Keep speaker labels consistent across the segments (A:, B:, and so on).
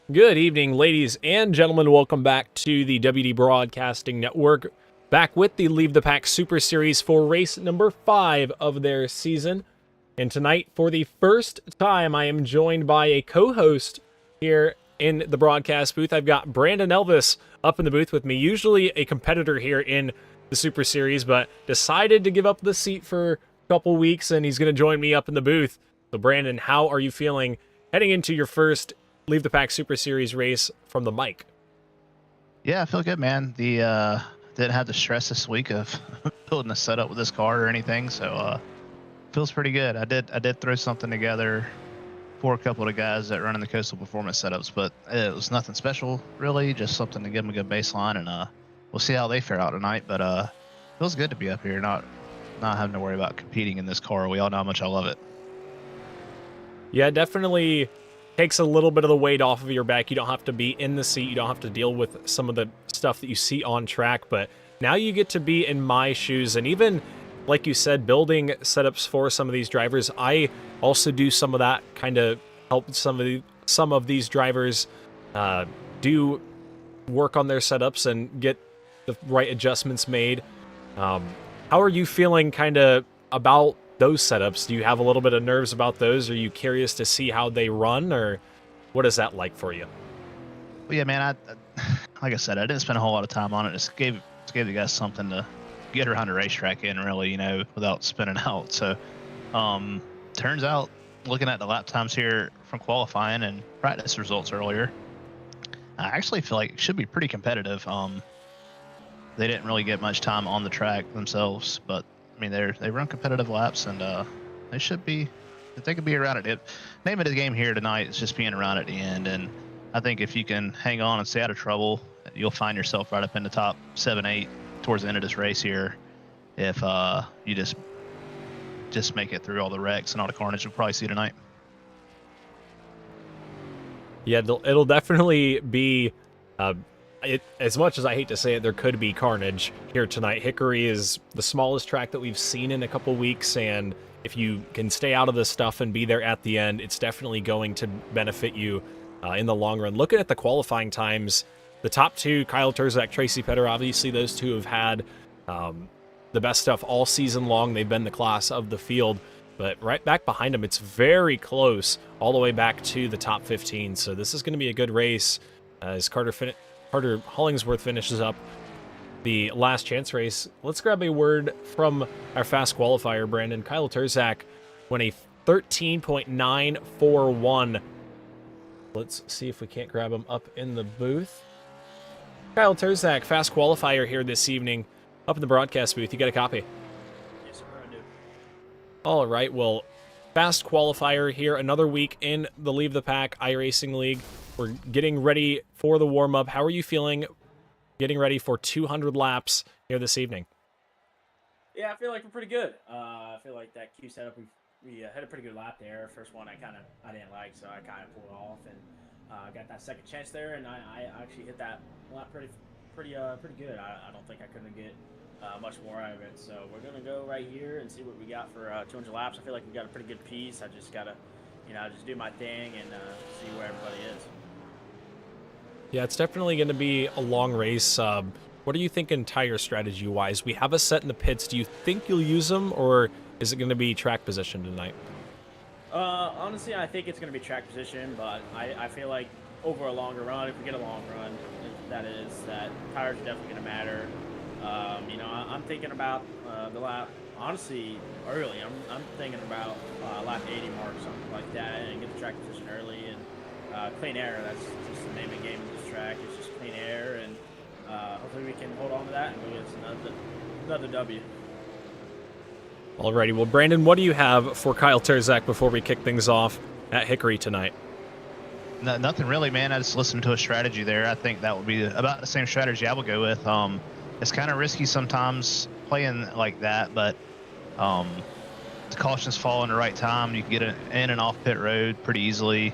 A: Good evening, ladies and gentlemen. Welcome back to the WD Broadcasting Network. Back with the Leave the Pack Super Series for race number 5 of their season. And tonight, for the first time, I am joined by a co-host here in the broadcast booth. I've got Brandon Elvis up in the booth with me, usually a competitor here in the Super Series, but decided to give up the seat for a couple weeks, and he's going to join me up in the booth. So, Brandon, how are you feeling heading into your first Leave the Pack Super Series race from the mic?
B: Yeah, I feel good, man. The didn't have the stress this week of building a setup with this car or anything, so feels pretty good. I did throw something together for a couple of the guys that run in the Coastal Performance setups, but it was nothing special really, just something to give them a good baseline, and we'll see how they fare out tonight. But feels good to be up here, not having to worry about competing in this car. We all know how much I love it.
A: Yeah, definitely takes a little bit of the weight off of your back. You don't have to be in the seat. You don't have to deal with some of the stuff that you see on track. But now you get to be in my shoes. And even, like you said, building setups for some of these drivers. I also do some of that, kind of help some of these drivers do work on their setups and get the right adjustments made. How are you feeling kind of about those setups? Do you have a little bit of nerves about those? Are you curious to see how they run, or what is that like for you?
B: Well, yeah, man. Like I said, I didn't spend a whole lot of time on it. Just gave the guys something to get around the racetrack in, really, without spinning out. So, turns out, looking at the lap times here from qualifying and practice results earlier, I actually feel like it should be pretty competitive. They didn't really get much time on the track themselves, but I mean, they run competitive laps, and they should be. If they could be around it. Name of the game here tonight is just being around at the end, and I think if you can hang on and stay out of trouble, you'll find yourself right up in the top 7, 8 towards the end of this race here. If you just make it through all the wrecks and all the carnage you'll probably see tonight.
A: Yeah, it'll definitely be. As much as I hate to say it, there could be carnage here tonight. Hickory is the smallest track that we've seen in a couple weeks, and if you can stay out of this stuff and be there at the end, it's definitely going to benefit you in the long run. Looking at the qualifying times, the top two, Kyle Terzak, Tracy Petter, obviously those two have had the best stuff all season long. They've been the class of the field, but right back behind them, it's very close, all the way back to the top 15. So this is going to be a good race as Carter Hollingsworth finishes up the last chance race. Let's grab a word from our fast qualifier, Brandon. Kyle Terzak went a 13.941. Let's see if we can't grab him up in the booth. Kyle Terzak, fast qualifier here this evening, up in the broadcast booth. You got a copy?
C: Yes, sir, I do.
A: All right, well, fast qualifier here, another week in the Leave the Pack iRacing League. We're getting ready for the warm-up. How are you feeling getting ready for 200 laps here this evening?
C: Yeah, I feel like we're pretty good. I feel like that Q setup, we had a pretty good lap there. First one I didn't like, so I kind of pulled off and got that second chance there, and I actually hit that lap pretty good. I don't think I couldn't get much more out of it. So we're gonna go right here and see what we got for 200 laps. I feel like we got a pretty good piece. I just gotta, just do my thing and see where everybody is.
A: Yeah, it's definitely going to be a long race. What are you thinking tire strategy-wise? We have a set in the pits. Do you think you'll use them, or is it going to be track position tonight?
C: Honestly, I think it's going to be track position, but I feel like over a longer run, if we get a long run, that tires are definitely going to matter. I'm thinking about the lap, honestly, early. I'm thinking about lap 80 mark, something like that, and get the track position early. And clean air, that's just the name of the game of this track. It's just clean air, and hopefully we can hold on to that and go get another W.
A: Alrighty, well, Brandon, what do you have for Kyle Terzak before we kick things off at Hickory tonight?
B: No, nothing really, man. I just listened to a strategy there. I think that would be about the same strategy I would go with. It's kind of risky sometimes playing like that, but the cautions fall in the right time. You can get in and off pit road pretty easily.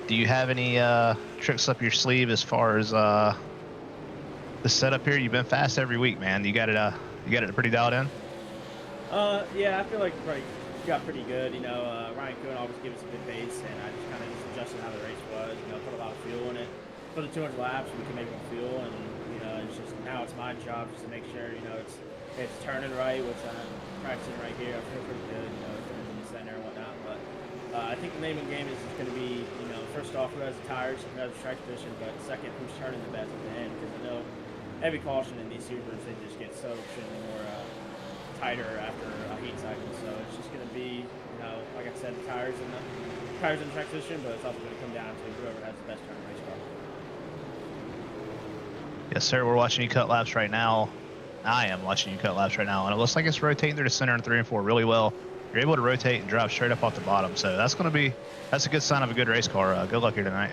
B: Do you have any tricks up your sleeve as far as the setup here? You've been fast every week, man. You got it pretty dialed in?
C: Yeah, I feel like got pretty good. You know, Ryan Coon always gives us a good pace, and I just kind of just adjusted how the race was. You know, put a lot of fuel in it. For the 200 laps, we can make more fuel, and you know, it's just now it's my job just to make sure it's turning right, which I'm practicing right here. I feel pretty good. You know, it's in the center and whatnot. But I think the name of the game is just going to be, you know, first off, who has the tires, who has the track position, but second, who's turning the best at the end. Because I know every caution in these supers, they just get so extremely more tighter after a heat cycle. So it's just going to be, you know, like I said, the tires in the track position, but it's also going to come down to whoever has the best turn race car.
B: Yes, sir. We're watching you cut laps right now. I am watching you cut laps right now, and it looks like it's rotating through the center in 3 and 4 really well. You're able to rotate and drive straight up off the bottom, so that's a good sign of a good race car. Good luck here tonight.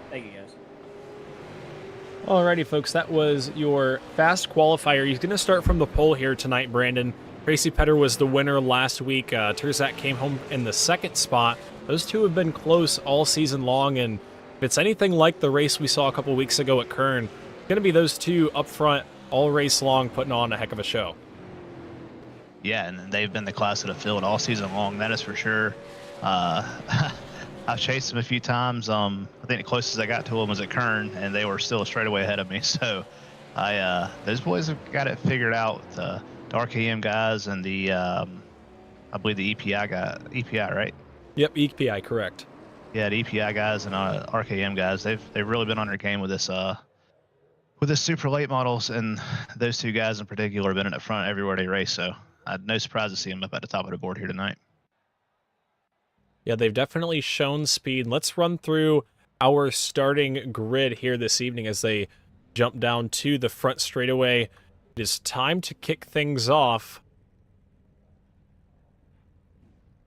C: Thank you, guys.
A: Alrighty, folks, that was your fast qualifier. He's going to start from the pole here tonight, Brandon. Tracy Petter was the winner last week. Terzak came home in the second spot. Those two have been close all season long, and if it's anything like the race we saw a couple weeks ago at Kern, it's going to be those two up front all race long putting on a heck of a show.
B: Yeah, and they've been the class of the field all season long, that is for sure. I've chased them a few times. I think the closest I got to them was at Kern, and they were still a straightaway ahead of me. So those boys have got it figured out. The RKM guys and the, I believe the EPI, right?
A: Yep, EPI, correct.
B: Yeah, the EPI guys and RKM guys, they've really been on their game with this super late models, and those two guys in particular have been in the front everywhere they race. So no surprise to see them up at the top of the board here tonight.
A: Yeah, they've definitely shown speed. Let's run through our starting grid here this evening as they jump down to the front straightaway. It is time to kick things off.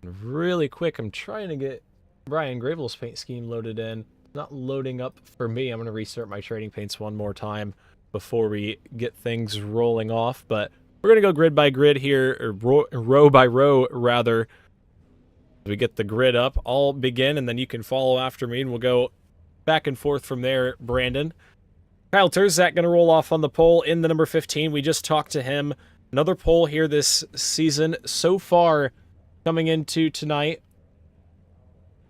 A: Really quick, I'm trying to get Brian Gravel's paint scheme loaded in. Not loading up for me. I'm going to restart my trading paints one more time before we get things rolling off. But we're going to go grid by grid here, or row by row, rather. We get the grid up. I'll begin, and then you can follow after me, and we'll go back and forth from there, Brandon. Kyle Terzak going to roll off on the pole in the number 15. We just talked to him. Another pole here this season. So far, coming into tonight,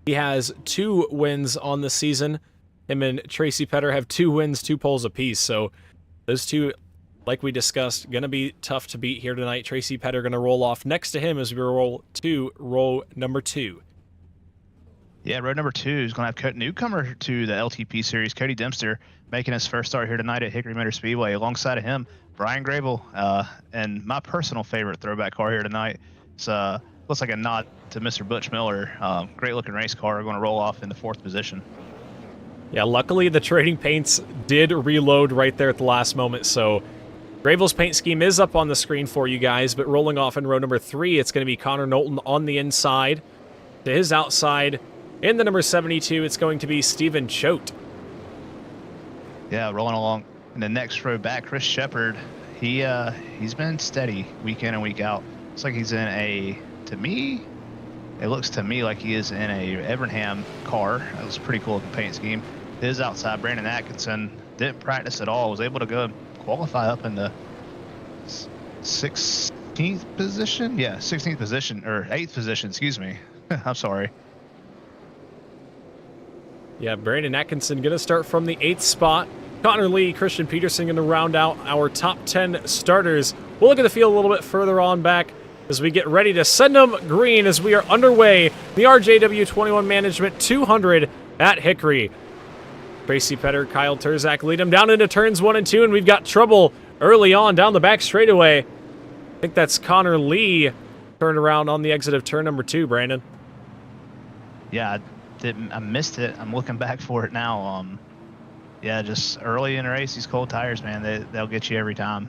A: he has 2 wins on the season. Him and Tracy Petter have 2 wins, 2 poles apiece. So those two, like we discussed, going to be tough to beat here tonight. Tracy Petter going to roll off next to him as we roll to row number 2.
B: Yeah, row number 2 is going to have newcomer to the LTP series, Cody Dempster, making his first start here tonight at Hickory Motor Speedway. Alongside of him, Brian Gravel, and my personal favorite throwback car here tonight. It's looks like a nod to Mr. Butch Miller. Great looking race car. Going to roll off in the 4th position.
A: Yeah, luckily the trading paints did reload right there at the last moment, so Gravel's paint scheme is up on the screen for you guys, but rolling off in row number 3, it's going to be Connor Knowlton on the inside. To his outside, in the number 72, it's going to be Steven Choate.
B: Yeah, rolling along in the next row back, Chris Shepard. He's been steady week in and week out. Looks like he's in it looks to me like he is in a Evernham car. That was a pretty cool looking paint scheme. His outside, Brandon Atkinson, didn't practice at all. Was able to go and qualify up in the 16th position. Yeah, 16th position, or 8th position, excuse me. I'm sorry.
A: Yeah, Brandon Atkinson going to start from the 8th spot. Connor Lee, Christian Peterson going to round out our top 10 starters. We'll look at the field a little bit further on back as we get ready to send them green as we are underway. The RJW21 Management 200 at Hickory. Tracy Petter, Kyle Terzak lead them down into turns 1 and 2, and we've got trouble early on down the back straightaway. I think that's Connor Lee turned around on the exit of turn number 2, Brandon.
B: Yeah, I missed it. I'm looking back for it now. Yeah, just early in the race, these cold tires, man, they'll get you every time.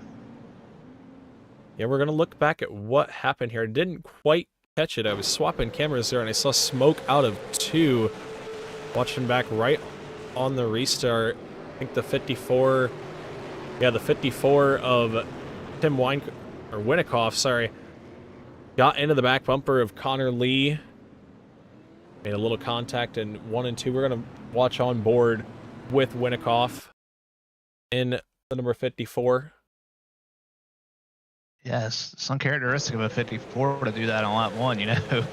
A: Yeah, we're going to look back at what happened here. I didn't quite catch it. I was swapping cameras there, and I saw smoke out of 2. Watching back right on the restart. I think the 54... Yeah, the 54 of Tim Winnikoff, sorry, got into the back bumper of Connor Lee. Made a little contact in 1 and 2. We're going to watch on board with Winnikoff in the number 54.
B: Yes, it's uncharacteristic of a 54 to do that on lap 1, you know.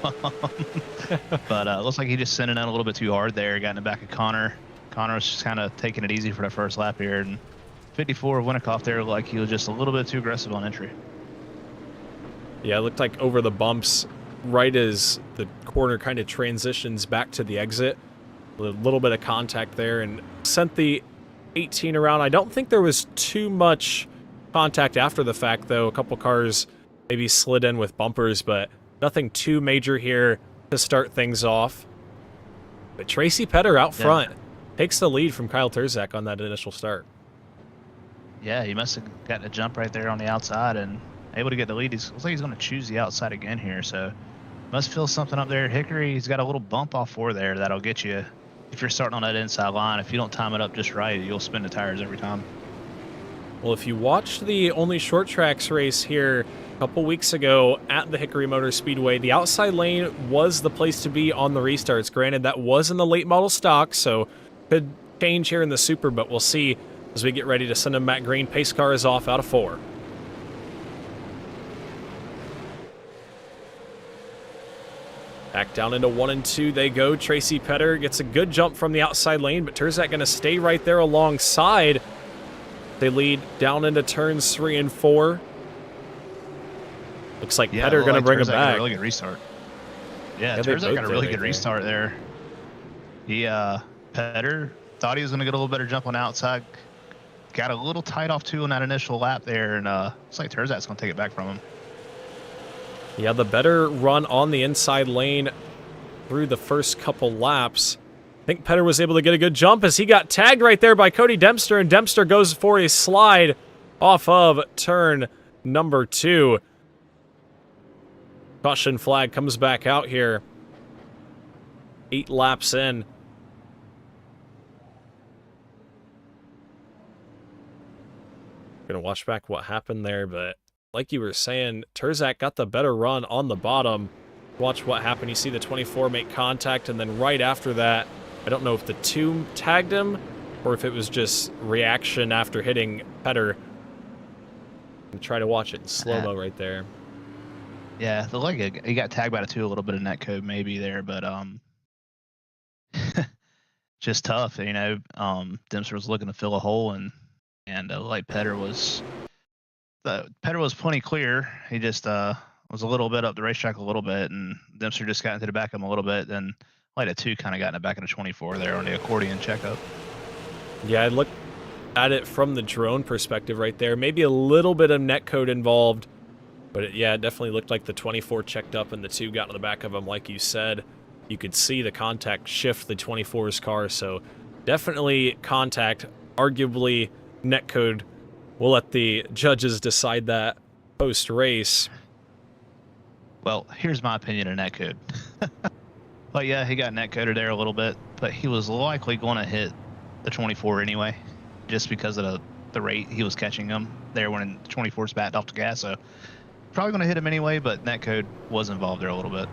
B: But looks like he just sent it in a little bit too hard there. Got in the back of Connor. Connor was just kind of taking it easy for the first lap here, and 54 Winnickoff there looked like he was just a little bit too aggressive on entry.
A: Yeah, it looked like over the bumps, right as the corner kind of transitions back to the exit, a little bit of contact there, and sent the 18 around. I don't think there was too much contact after the fact, though. A couple cars maybe slid in with bumpers, but nothing too major here to start things off. But Tracy Petter out front takes the lead from Kyle Terzak on that initial start.
B: Yeah, he must have gotten a jump right there on the outside and able to get the lead. Looks like he's going to choose the outside again here, so must feel something up there. Hickory, he's got a little bump off 4 there that'll get you if you're starting on that inside line. If you don't time it up just right, you'll spin the tires every time.
A: Well, if you watched the only short tracks race here a couple weeks ago at the Hickory Motor Speedway, the outside lane was the place to be on the restarts. Granted, that was in the late model stock, so could change here in the Super, but we'll see as we get ready to send him Matt Green. Pace car is off out of 4. Back down into 1 and 2 they go. Tracy Petter gets a good jump from the outside lane, but Terzak going to stay right there alongside. They lead down into turns 3 and 4. Looks like Petter going to bring him back.
B: Got a really good restart. Yeah, Terzak got a really good restart there. He, Petter thought he was going to get a little better jump on the outside. Got a little tight off too on that initial lap there, and looks like Terzak's going to take it back from him.
A: Yeah, the better run on the inside lane through the first couple laps. I think Petter was able to get a good jump as he got tagged right there by Cody Dempster, and Dempster goes for a slide off of turn number 2. Caution flag comes back out here. 8 laps in. Gonna watch back what happened there, but like you were saying, Terzak got the better run on the bottom. Watch what happened. You see the 24 make contact, and then right after that, I don't know if the 2 tagged him or if it was just reaction after hitting Petter. Try to watch it in slow-mo right there.
B: Yeah, the leg, he got tagged by the 2, a little bit of netcode maybe there, but just tough, you know. Dempster was looking to fill a hole, and like Petter was plenty clear. He just was a little bit up the racetrack a little bit, and Dempster just got into the back of him a little bit. Then Light at 2 kind of got in the back of the 24 there on the accordion checkup. Yeah,
A: I looked at it from the drone perspective right there. Maybe a little bit of netcode involved, but it definitely looked like the 24 checked up and the 2 got in the back of him. Like you said, you could see the contact shift the 24's car, so definitely contact, arguably netcode. We'll let the judges decide that post-race.
B: Well, here's my opinion of netcode. But yeah, he got netcoded there a little bit, but he was likely going to hit the 24 anyway, just because of the rate he was catching him there when the 24's backed off the gas. So probably going to hit him anyway, but netcode was involved there a little bit.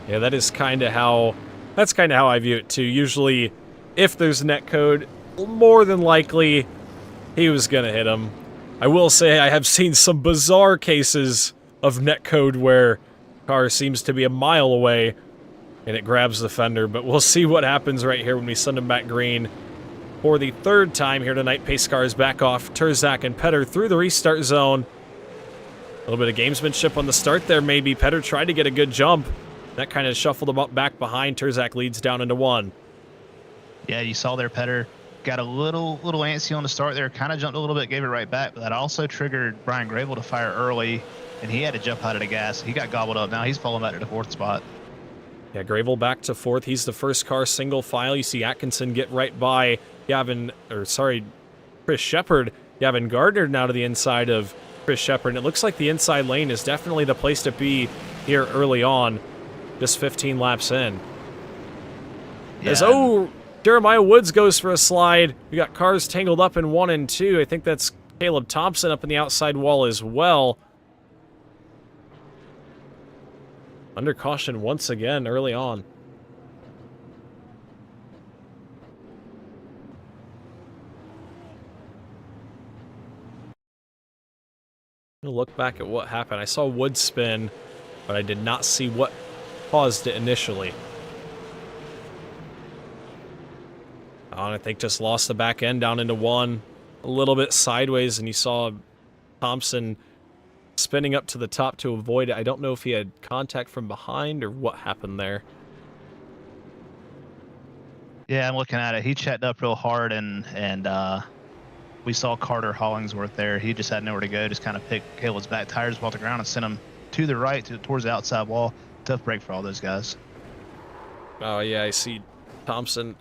A: Yeah, that's kind of how I view it too. Usually, if there's netcode, more than likely he was going to hit him. I will say I have seen some bizarre cases of netcode where car seems to be a mile away and it grabs the fender, but we'll see what happens right here when we send him back green. For the 3rd time here tonight, pace car is back off. Terzak and Petter through the restart zone. A little bit of gamesmanship on the start there, maybe. Petter tried to get a good jump. That kind of shuffled him up back behind. Terzak leads down into 1.
B: Yeah, you saw there Petter got a little antsy on the start there, kind of jumped a little bit, gave it right back, but that also triggered Brian Grable to fire early, and he had to jump out of the gas. He got gobbled up. Now he's falling back to the 4th spot.
A: Yeah, Grable back to 4th. He's the first car single file. You see Atkinson get right by Chris Shepard. Gavin Gardner now to the inside of Chris Shepard. And it looks like the inside lane is definitely the place to be here early on, just 15 laps in.
B: Yeah.
A: Jeremiah Woods goes for a slide. We got cars tangled up in 1 and 2. I think that's Caleb Thompson up in the outside wall as well. Under caution once again early on. Look back at what happened. I saw wood spin, but I did not see what caused it initially. I think just lost the back end down into one, a little bit sideways, and you saw Thompson spinning up to the top to avoid it. I don't know if he had contact from behind or what happened there.
B: Yeah, I'm looking at it. He checked up real hard, and we saw Carter Hollingsworth there. He just had nowhere to go. Just kind of picked Caleb's back tires off the ground and sent him to the right, towards the outside wall. Tough break for all those guys.
A: Oh yeah, I see Thompson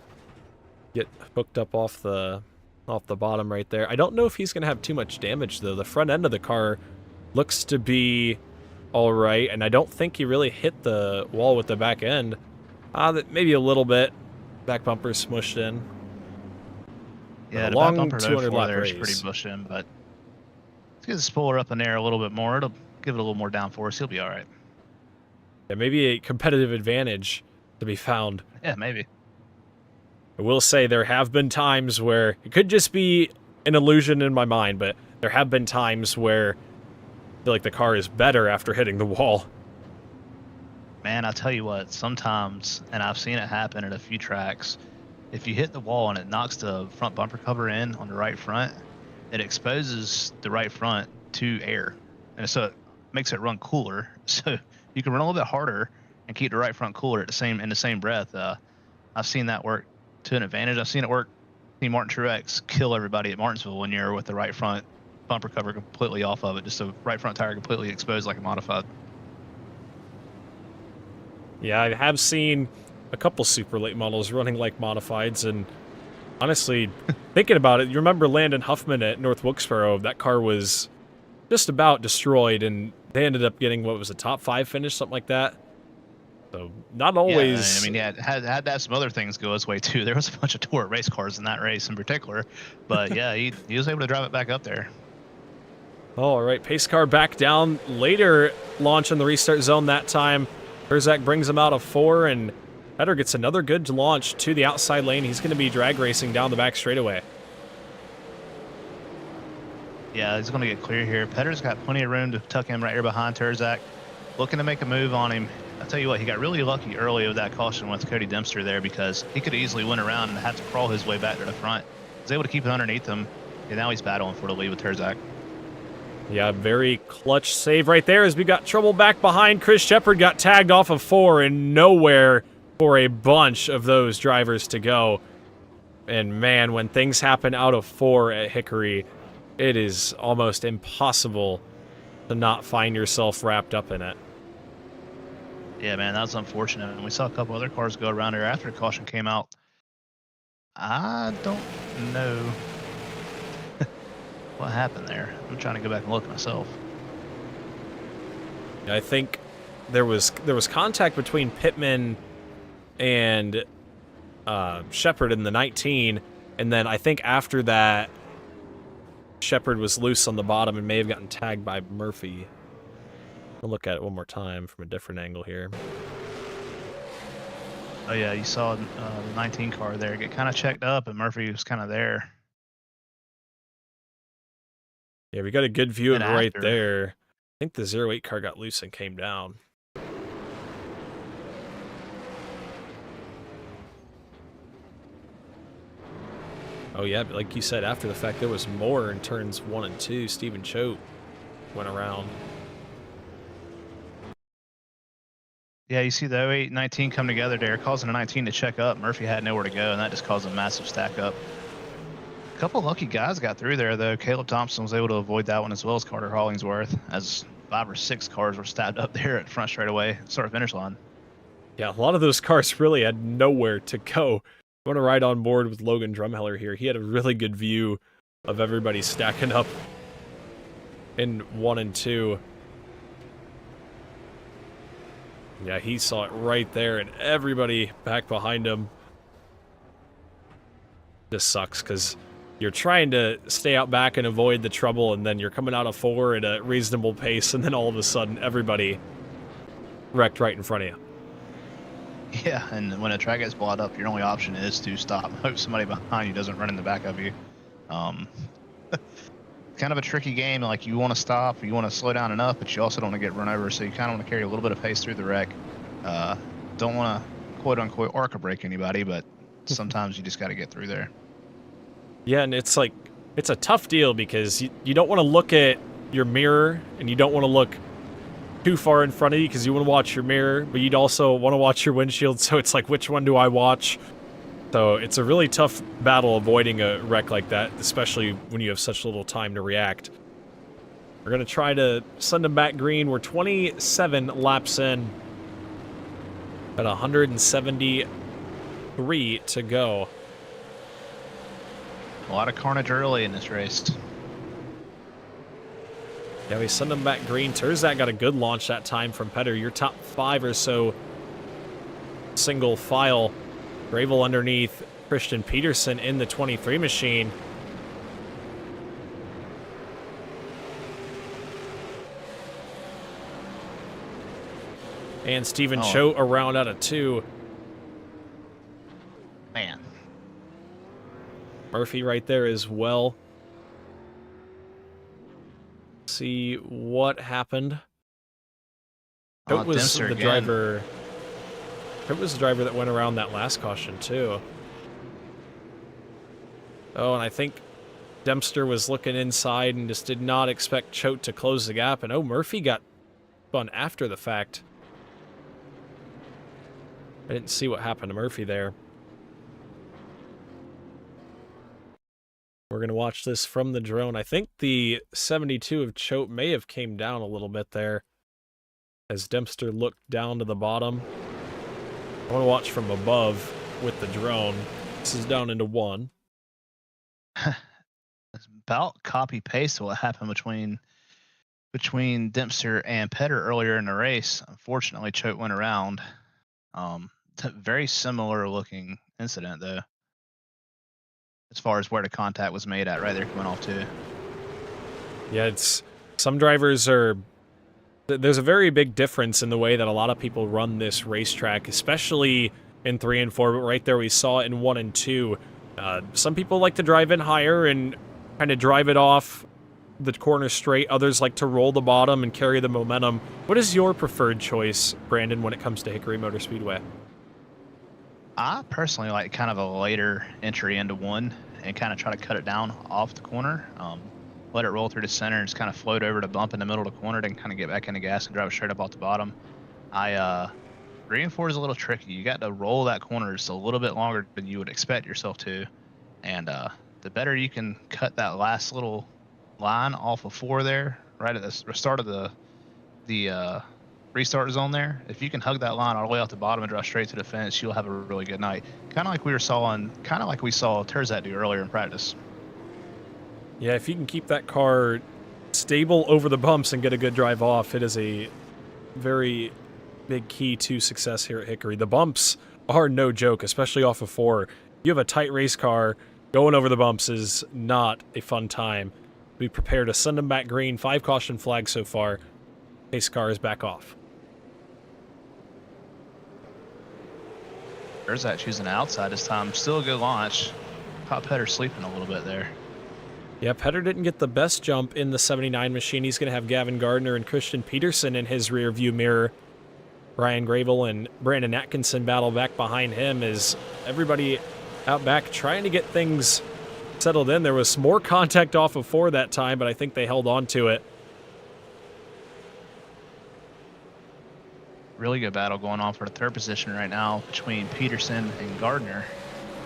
A: get hooked up off the bottom right there. I don't know if he's gonna have too much damage though. The front end of the car looks to be all right, and I don't think he really hit the wall with the back end. Maybe a little bit. Back bumper smushed in.
B: Yeah, the
A: long
B: back bumper
A: 200 lap
B: there is
A: race.
B: pretty bushed in, but let's get the spoiler up in there a little bit more. It'll give it a little more downforce. He'll be all right.
A: Yeah, maybe a competitive advantage to be found.
B: Yeah, maybe.
A: I will say there have been times where it could just be an illusion in my mind, but there have been times where I feel like the car is better after hitting the wall.
B: Man, I tell you what, sometimes, and I've seen it happen at a few tracks, if you hit the wall and it knocks the front bumper cover in on the right front, it exposes the right front to air. And so it makes it run cooler. So you can run a little bit harder and keep the right front cooler at in the same breath. I've seen that work to an advantage. I've seen it work. Seen Martin Truex kill everybody at Martinsville one year with the right front bumper cover completely off of it, just the right front tire completely exposed like a modified.
A: Yeah, I have seen a couple super late models running like modifieds, and honestly, thinking about it, you remember Landon Huffman at North Wilkesboro? That car was just about destroyed, and they ended up getting, what was a top 5 finish, something like that. So, not always...
B: Yeah, I mean, yeah, had to have some other things go his way, too. There was a bunch of tour race cars in that race in particular, but yeah, he was able to drive it back up there.
A: All right, pace car back down. Later launch in the restart zone that time. Herzak brings him out of 4, and Petter gets another good launch to the outside lane. He's going to be drag racing down the back straightaway.
B: Yeah, he's going to get clear here. Petter's got plenty of room to tuck him right here behind Terzak. Looking to make a move on him. I'll tell you what, he got really lucky early with that caution with Cody Dempster there, because he could have easily went around and had to crawl his way back to the front. He was able to keep it underneath him, and now he's battling for the lead with Terzak.
A: Yeah, very clutch save right there as we got trouble back behind. Chris Shepard got tagged off of 4 and nowhere for a bunch of those drivers to go. And man, when things happen out of 4 at Hickory, it is almost impossible to not find yourself wrapped up in it.
B: Yeah, man, that was unfortunate. And we saw a couple other cars go around there after the caution came out. I don't know what happened there. I'm trying to go back and look myself.
A: I think there was contact between Pittman and Shepard in the 19, and then I think after that, Shepard was loose on the bottom and may have gotten tagged by Murphy. I'll look at it one more time from a different angle here.
B: Oh yeah, you saw the 19 car there get kind of checked up, and Murphy was kind of there.
A: Yeah, we got a good view of it right
B: after.
A: there. I think the 08 car got loose and came down. Oh yeah, but like you said, after the fact, there was more in turns 1 and 2. Stephen Choate went around.
B: Yeah, you see the 08 19 come together there, causing the 19 to check up. Murphy had nowhere to go, and that just caused a massive stack up. A couple lucky guys got through there, though. Caleb Thompson was able to avoid that one, as well as Carter Hollingsworth, as 5 or 6 cars were stabbed up there at front straightaway, start finish line.
A: Yeah, a lot of those cars really had nowhere to go. I'm going to ride on board with Logan Drumheller here. He had a really good view of everybody stacking up in 1 and 2. Yeah, he saw it right there, and everybody back behind him. This sucks, because you're trying to stay out back and avoid the trouble, and then you're coming out of 4 at a reasonable pace, and then all of a sudden, everybody wrecked right in front of you.
B: Yeah, and when a track gets blocked up, your only option is to stop. Hope somebody behind you doesn't run in the back of you. kind of a tricky game. Like, you want to stop, you want to slow down enough, but you also don't want to get run over. So you kind of want to carry a little bit of pace through the wreck. Don't want to quote unquote ARCA break anybody, but sometimes you just got to get through there.
A: Yeah, and it's like, it's a tough deal because you don't want to look at your mirror and you don't want to look too far in front of you because you want to watch your mirror, but you'd also want to watch your windshield. So it's like, which one do I watch? So it's a really tough battle avoiding a wreck like that, especially when you have such little time to react. We're going to try to send them back green. We're 27 laps in at 173 to go.
B: A lot of carnage early in this race.
A: Yeah, we send them back green. Terzak got a good launch that time from Petter. Your top 5 or so single file. Gravel underneath Christian Peterson in the 23 machine. And Steven Choate around out of 2.
B: Man.
A: Murphy right there as well. See what happened. Choate was the driver. It was the driver that went around that last caution, too. Oh, and I think Dempster was looking inside and just did not expect Choate to close the gap. And, oh, Murphy got spun after the fact. I didn't see what happened to Murphy there. We're going to watch this from the drone. I think the 72 of Choate may have came down a little bit there as Dempster looked down to the bottom. I want to watch from above with the drone. This is down into 1.
B: It's about copy-paste what happened between Dempster and Petter earlier in the race. Unfortunately, Choate went around. Very similar looking incident, though, as far as where the contact was made at right there coming off, too.
A: Yeah, it's some drivers are... There's a very big difference in the way that a lot of people run this racetrack, especially in 3 and 4, but right there we saw it in 1 and 2. Some people like to drive in higher and kind of drive it off the corner straight. Others like to roll the bottom and carry the momentum. What is your preferred choice, Brandon, when it comes to Hickory Motor Speedway?
B: I personally like kind of a later entry into 1 and kind of try to cut it down off the corner. Let it roll through the center and just kind of float over to bump in the middle of the corner, then kind of get back into gas and drive it straight up off the bottom. 3 and 4 is a little tricky. You got to roll that corner just a little bit longer than you would expect yourself to. And the better you can cut that last little line off of 4 there, right at the start of the restart zone there, if you can hug that line all the way off the bottom and drive straight to the fence, you'll have a really good night. Kind of like we saw Terzak do earlier in practice.
A: Yeah, if you can keep that car stable over the bumps and get a good drive off, it is a very big key to success here at Hickory. The bumps are no joke, especially off of 4. You have a tight race car, going over the bumps is not a fun time. Be prepared to send them back green. 5 caution flags so far. Pace car is back off.
B: Terzak choosing the outside this time. Still a good launch. Caught Petter sleeping a little bit there.
A: Yeah, Petter didn't get the best jump in the 79 machine. He's going to have Gavin Gardner and Christian Peterson in his rear view mirror. Brian Gravel and Brandon Atkinson battle back behind him as everybody out back trying to get things settled in. There was more contact off of 4 that time, but I think they held on to it.
B: Really good battle going on for the 3rd position right now between Peterson and Gardner.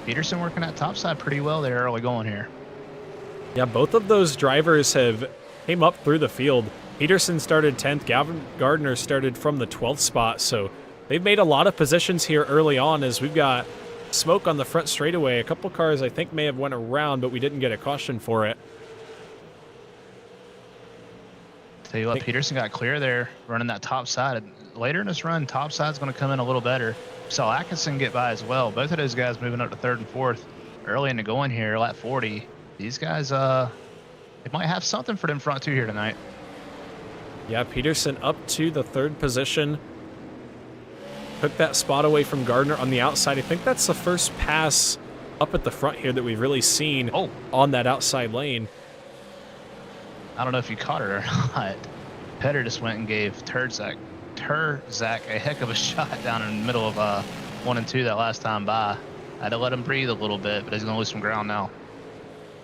B: Peterson working that top side pretty well there early going here.
A: Yeah, both of those drivers have came up through the field. Peterson started 10th, Gavin Gardner started from the 12th spot, so they've made a lot of positions here early on as we've got smoke on the front straightaway. A couple cars I think may have went around, but we didn't get a caution for it.
B: Tell you what, Peterson got clear there running that top side. Later in this run, top side's going to come in a little better. Saw Atkinson get by as well. Both of those guys moving up to 3rd and 4th early in the going here, lap 40. These guys, they might have something for them front 2 here tonight.
A: Yeah, Peterson up to the 3rd position. Took that spot away from Gardner on the outside. I think that's the first pass up at the front here that we've really seen on that outside lane.
B: I don't know if you caught it or not. Petter just went and gave Turzak a heck of a shot down in the middle of 1 and 2 that last time by. I had to let him breathe a little bit, but he's going to lose some ground now.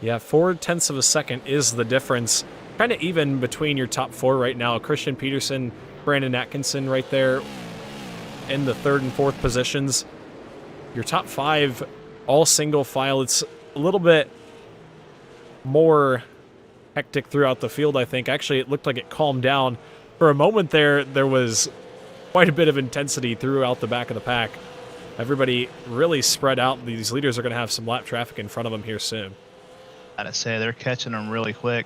A: Yeah, 0.4 of a second is the difference. Kind of even between your top 4 right now. Christian Peterson, Brandon Atkinson right there in the 3rd and 4th positions. Your top 5, all single file. It's a little bit more hectic throughout the field, I think. Actually, it looked like it calmed down. For a moment there was quite a bit of intensity throughout the back of the pack. Everybody really spread out. These leaders are going to have some lap traffic in front of them here soon.
B: I'd say they're catching them really quick.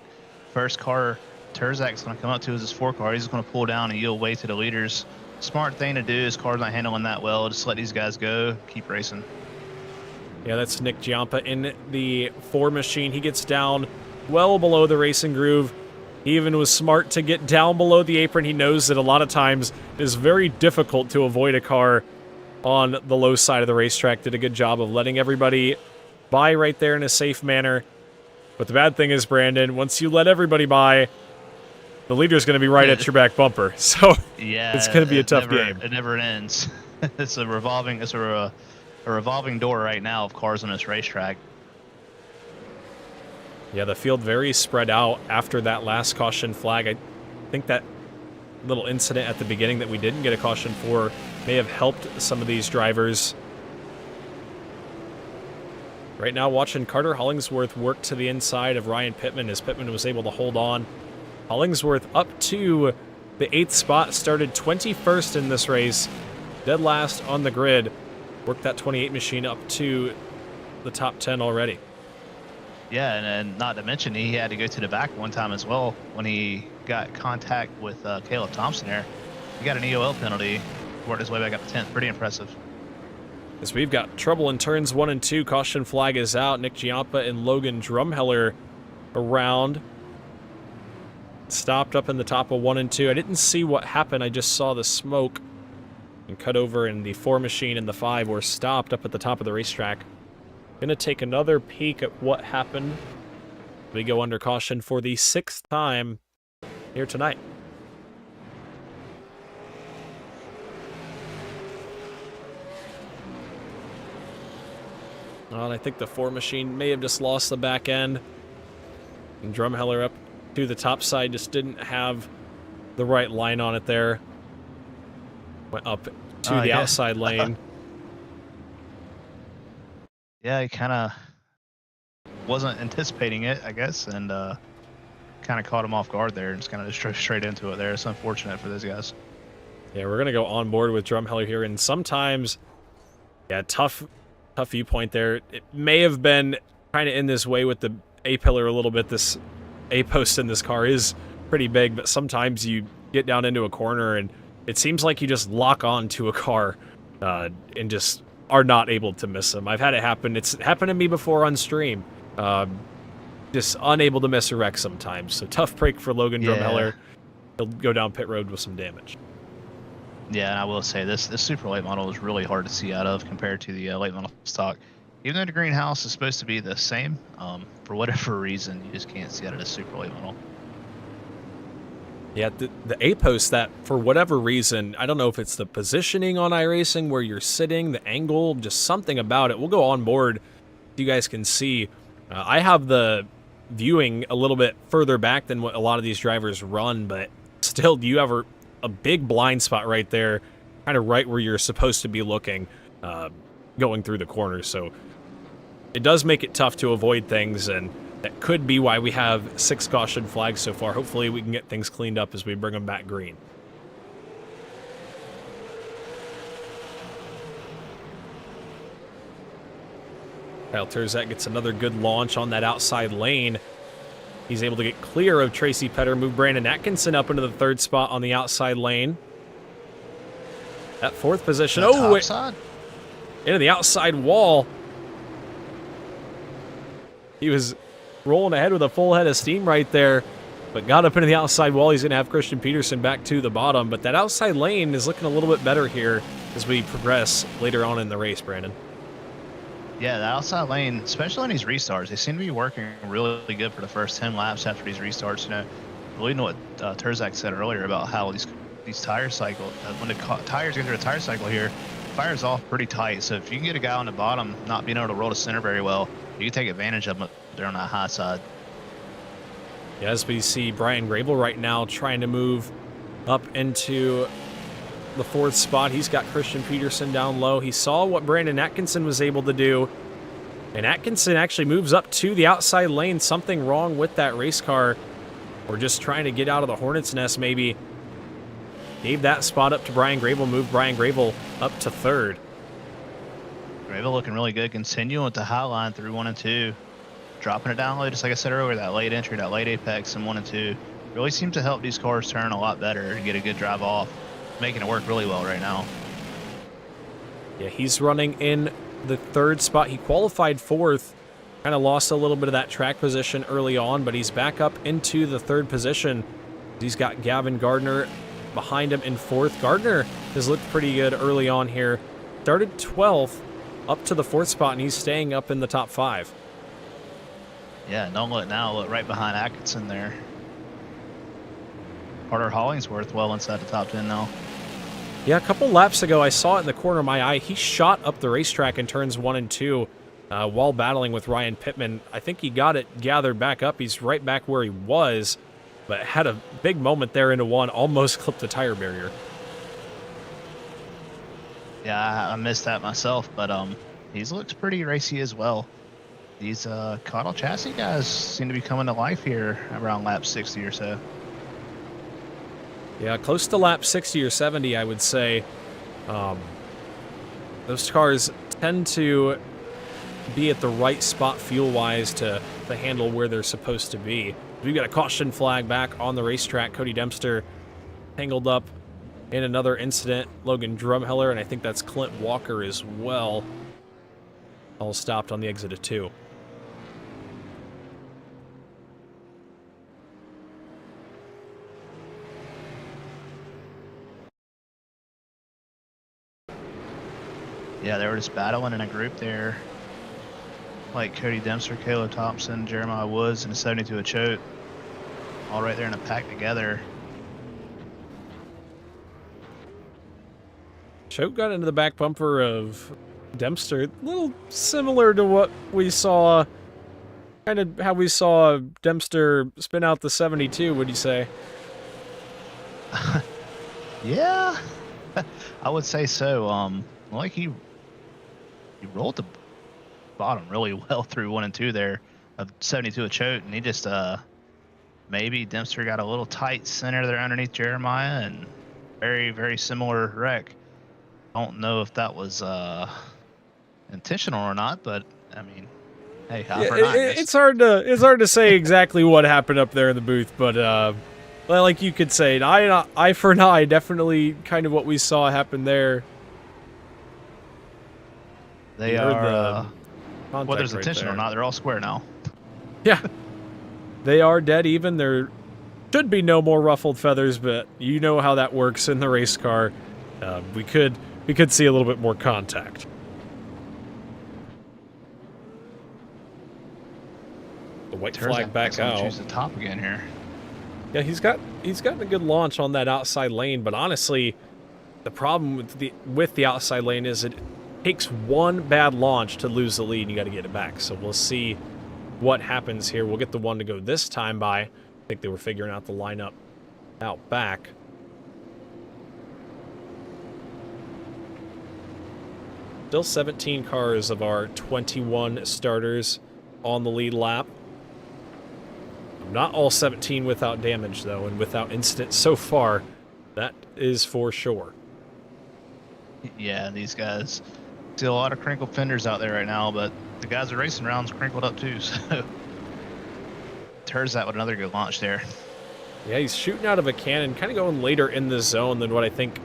B: First car Turzak's going to come up to is his 4 car. He's going to pull down and yield way to the leaders. Smart thing to do. His car's not handling that well. Just let these guys go. Keep racing.
A: Yeah, that's Nick Giampa in the 4 machine. He gets down well below the racing groove. He even was smart to get down below the apron. He knows that a lot of times it is very difficult to avoid a car on the low side of the racetrack. Did a good job of letting everybody by right there in a safe manner. But the bad thing is, Brandon, once you let everybody by, the leader's going to be right at your back bumper. So
B: yeah,
A: it's going to be a tough game.
B: It never ends. It's a revolving door right now of cars on this racetrack.
A: Yeah, the field very spread out after that last caution flag. I think that little incident at the beginning that we didn't get a caution for may have helped some of these drivers. Right now, watching Carter Hollingsworth work to the inside of Ryan Pittman as Pittman was able to hold on. Hollingsworth up to the 8th spot, started 21st in this race, dead last on the grid. Worked that 28 machine up to the top 10 already.
B: Yeah, and not to mention he had to go to the back one time as well when he got contact with Caleb Thompson there. He got an EOL penalty, worked his way back up to 10th. Pretty impressive.
A: As we've got trouble in turns 1 and 2, caution flag is out. Nick Giampa and Logan Drumheller around. Stopped up in the top of 1 and 2. I didn't see what happened. I just saw the smoke and cut over, in the 4 machine and the 5 were stopped up at the top of the racetrack. Gonna take another peek at what happened. We go under caution for the 6th time here tonight. Well, and I think the 4 machine may have just lost the back end. And Drumheller up to the top side just didn't have the right line on it there. Went up to the outside lane.
B: Yeah, he kind of wasn't anticipating it, I guess, and kind of caught him off guard there and just kind of just drove straight into it there. It's unfortunate for those guys.
A: Yeah, we're going to go on board with Drumheller here, and sometimes, yeah, tough viewpoint there. It may have been kind of in this way with the A-pillar a little bit. This A-post in this car is pretty big, but sometimes you get down into a corner and it seems like you just lock on to a car and just are not able to miss them. I've had it happen. It's happened to me before on stream. Just unable to miss a wreck sometimes. So tough break for Logan Drumheller. He'll go down pit road with some damage.
B: Yeah, and I will say this super late model is really hard to see out of compared to the late model stock. Even though the greenhouse is supposed to be the same, for whatever reason, you just can't see out of the super late model.
A: Yeah, the A-post, that for whatever reason, I don't know if it's the positioning on iRacing where you're sitting, the angle, just something about it. We'll go on board so you guys can see. I have the viewing a little bit further back than what a lot of these drivers run, but still, you have a big blind spot right there, kind of right where you're supposed to be looking, going through the corners. So it does make it tough to avoid things, and that could be why we have 6 caution flags so far. Hopefully we can get things cleaned up as we bring them back green. Kyle Turzak gets another good launch on that outside lane. He's able to get clear of Tracy Petter, move Brandon Atkinson up into the 3rd spot on the outside lane. That 4th position. Oh, wait. Into the outside wall. He was rolling ahead with a full head of steam right there, but got up into the outside wall. He's going to have Christian Peterson back to the bottom, but that outside lane is looking a little bit better here as we progress later on in the race, Brandon.
B: Yeah, the outside lane, especially in these restarts, they seem to be working really good for the first 10 laps after these restarts. You know, really know what Terzak said earlier about how these tire cycle, when the tires get through a tire cycle here, fire's off pretty tight. So if you can get a guy on the bottom not being able to roll to center very well, you can take advantage of them there on that high side.
A: Yeah, as we see Brian Grable right now trying to move up into the 4th spot. He's got Christian Peterson down low. He saw what Brandon Atkinson was able to do, and Atkinson actually moves up to the outside lane. Something wrong with that race car, or just trying to get out of the Hornet's nest maybe. Gave that spot up to Brian Grable, moved Brian Grable up to 3rd.
B: Grable looking really good, continuing with the high line through 1 and 2. Dropping it down low, just like I said earlier, that late entry, that late apex in 1 and 2 really seems to help these cars turn a lot better and get a good drive off, making it work really well right now.
A: Yeah, he's running in the 3rd spot. He qualified 4th, kind of lost a little bit of that track position early on, but he's back up into the 3rd position. He's got Gavin Gardner behind him in 4th. Gardner has looked pretty good early on here. Started 12th up to the 4th spot, and he's staying up in the top 5.
B: Yeah, don't look now. Look right behind Atkinson there. Carter Hollingsworth well inside the top 10 now.
A: Yeah, a couple laps ago, I saw it in the corner of my eye. He shot up the racetrack in turns 1 and 2 while battling with Ryan Pittman. I think he got it gathered back up. He's right back where he was, but had a big moment there into 1, almost clipped the tire barrier.
B: Yeah, I missed that myself, but he looks pretty racy as well. These Caudal chassis guys seem to be coming to life here around lap 60 or so.
A: Yeah, close to lap 60 or 70, I would say. Those cars tend to be at the right spot fuel-wise to handle where they're supposed to be. We've got a caution flag back on the racetrack. Cody Dempster tangled up in another incident. Logan Drumheller, and I think that's Clint Walker as well, all stopped on the exit of 2.
B: Yeah, they were just battling in a group there. Like Cody Dempster, Caleb Thompson, Jeremiah Woods, and a 72 a Choate. All right there in a pack together.
A: Choate got into the back bumper of Dempster. A little similar to what we saw, kind of how we saw Dempster spin out the 72, would you say?
B: Yeah, I would say so. Like he rolled the bottom really well through 1 and 2 there of 72 a Choate, and he just maybe Dempster got a little tight center there underneath Jeremiah, and very, very similar wreck. I don't know if that was intentional or not, but I mean, hey,
A: it's hard to say exactly what happened up there in the booth, but like you could say, eye for an eye, definitely kind of what we saw happen there.
B: They are whether it's intentional or not, they're all square now.
A: Yeah, they are dead even. There should be no more ruffled feathers, but you know how that works in the race car. We could see a little bit more contact. The white flag back out.
B: Choose the top again here.
A: Yeah, he's gotten a good launch on that outside lane, but honestly, the problem with the outside lane is it takes one bad launch to lose the lead, and you got to get it back. So we'll see what happens here. We'll get the one to go this time by. I think they were figuring out the lineup out back. Still 17 cars of our 21 starters on the lead lap. Not all 17 without damage, though, and without incident so far. That is for sure.
B: Yeah, these guys see a lot of crinkled fenders out there right now, but the guys are racing around's crinkled up too, so Terzak with another good launch there.
A: Yeah, he's shooting out of a cannon, kind of going later in the zone than what I think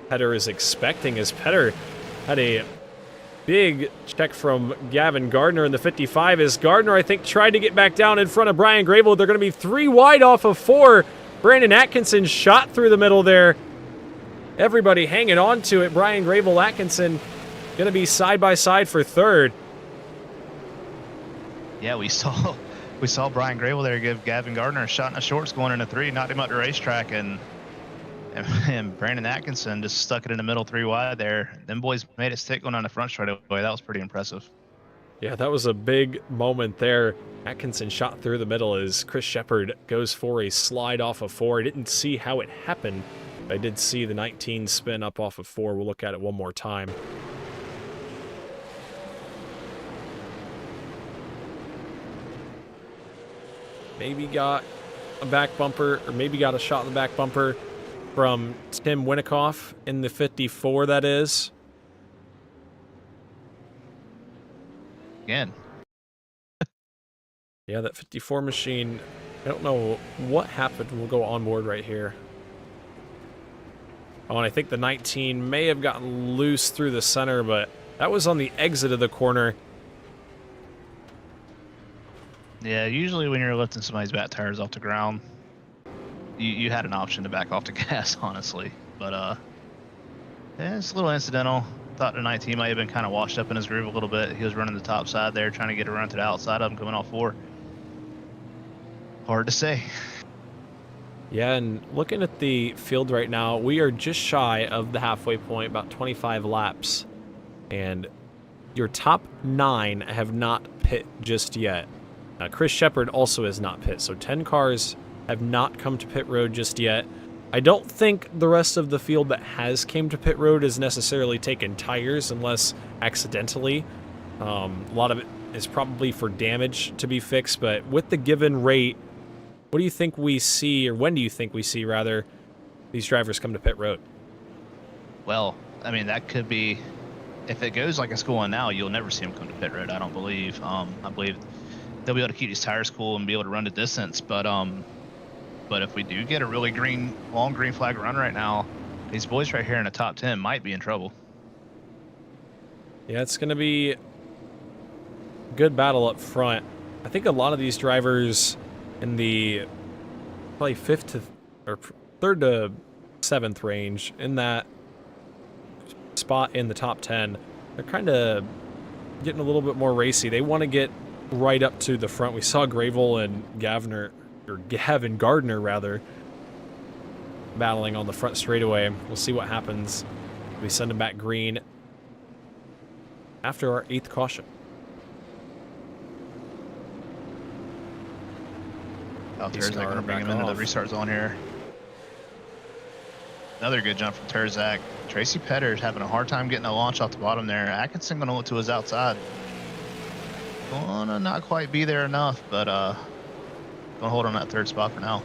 A: Petter is expecting, as Petter had a big check from Gavin Gardner in the 55, as Gardner, I think, tried to get back down in front of Brian Grable. They're going to be 3 wide off of 4. Brandon Atkinson shot through the middle there. Everybody hanging on to it. Brian Grable, Atkinson going to be side by side for third.
B: Yeah, we saw Brian Grable there give Gavin Gardner a shot in the shorts going into 3, knocked him out the racetrack, and Brandon Atkinson just stuck it in the middle 3 wide there. Them boys made it stick going on the front straightaway. That was pretty impressive.
A: Yeah, that was a big moment there. Atkinson shot through the middle as Chris Shepard goes for a slide off of 4. I didn't see how it happened. I did see the 19 spin up off of 4. We'll look at it one more time. Maybe got a back bumper, or maybe got a shot in the back bumper from Tim Winnikoff in the 54, that is.
B: Again.
A: Yeah, that 54 machine, I don't know what happened. We'll go on board right here. Oh, and I think the 19 may have gotten loose through the center, but that was on the exit of the corner.
B: Yeah, usually when you're lifting somebody's back tires off the ground, you had an option to back off the gas, honestly. But yeah, it's a little incidental. Thought the 19 might have been kind of washed up in his groove a little bit. He was running the top side there, trying to get around to the outside of him, coming off 4. Hard to say.
A: Yeah, and looking at the field right now, we are just shy of the halfway point, about 25 laps. And your top 9 have not pit just yet. Chris Shepard also has not pit, so 10 cars have not come to pit road just yet. I don't think the rest of the field that has came to pit road has necessarily taken tires unless accidentally. A lot of it is probably for damage to be fixed, but with the given rate, what do you think we see, or when do you think we see, rather, these drivers come to pit road?
B: Well, I mean, that could be, if it goes like it's going now, you'll never see them come to pit road, I don't believe. I believe they'll be able to keep these tires cool and be able to run the distance, but if we do get a really long green flag run right now, these boys right here in the top 10 might be in trouble.
A: Yeah, it's going to be a good battle up front. I think a lot of these drivers in the probably 3rd to 7th range, in that spot in the top 10, they're kind of getting a little bit more racy. They want to get right up to the front. We saw Grable and Gavin Gardner, rather, battling on the front straightaway. We'll see what happens. We send them back green after our 8th caution.
B: Terzak going to bring him into the restart zone here. Another good jump from Terzak. Tracy Petter's having a hard time getting a launch off the bottom there. Atkinson going to look to his outside. Gonna not quite be there enough, but gonna hold on that 3rd spot for now.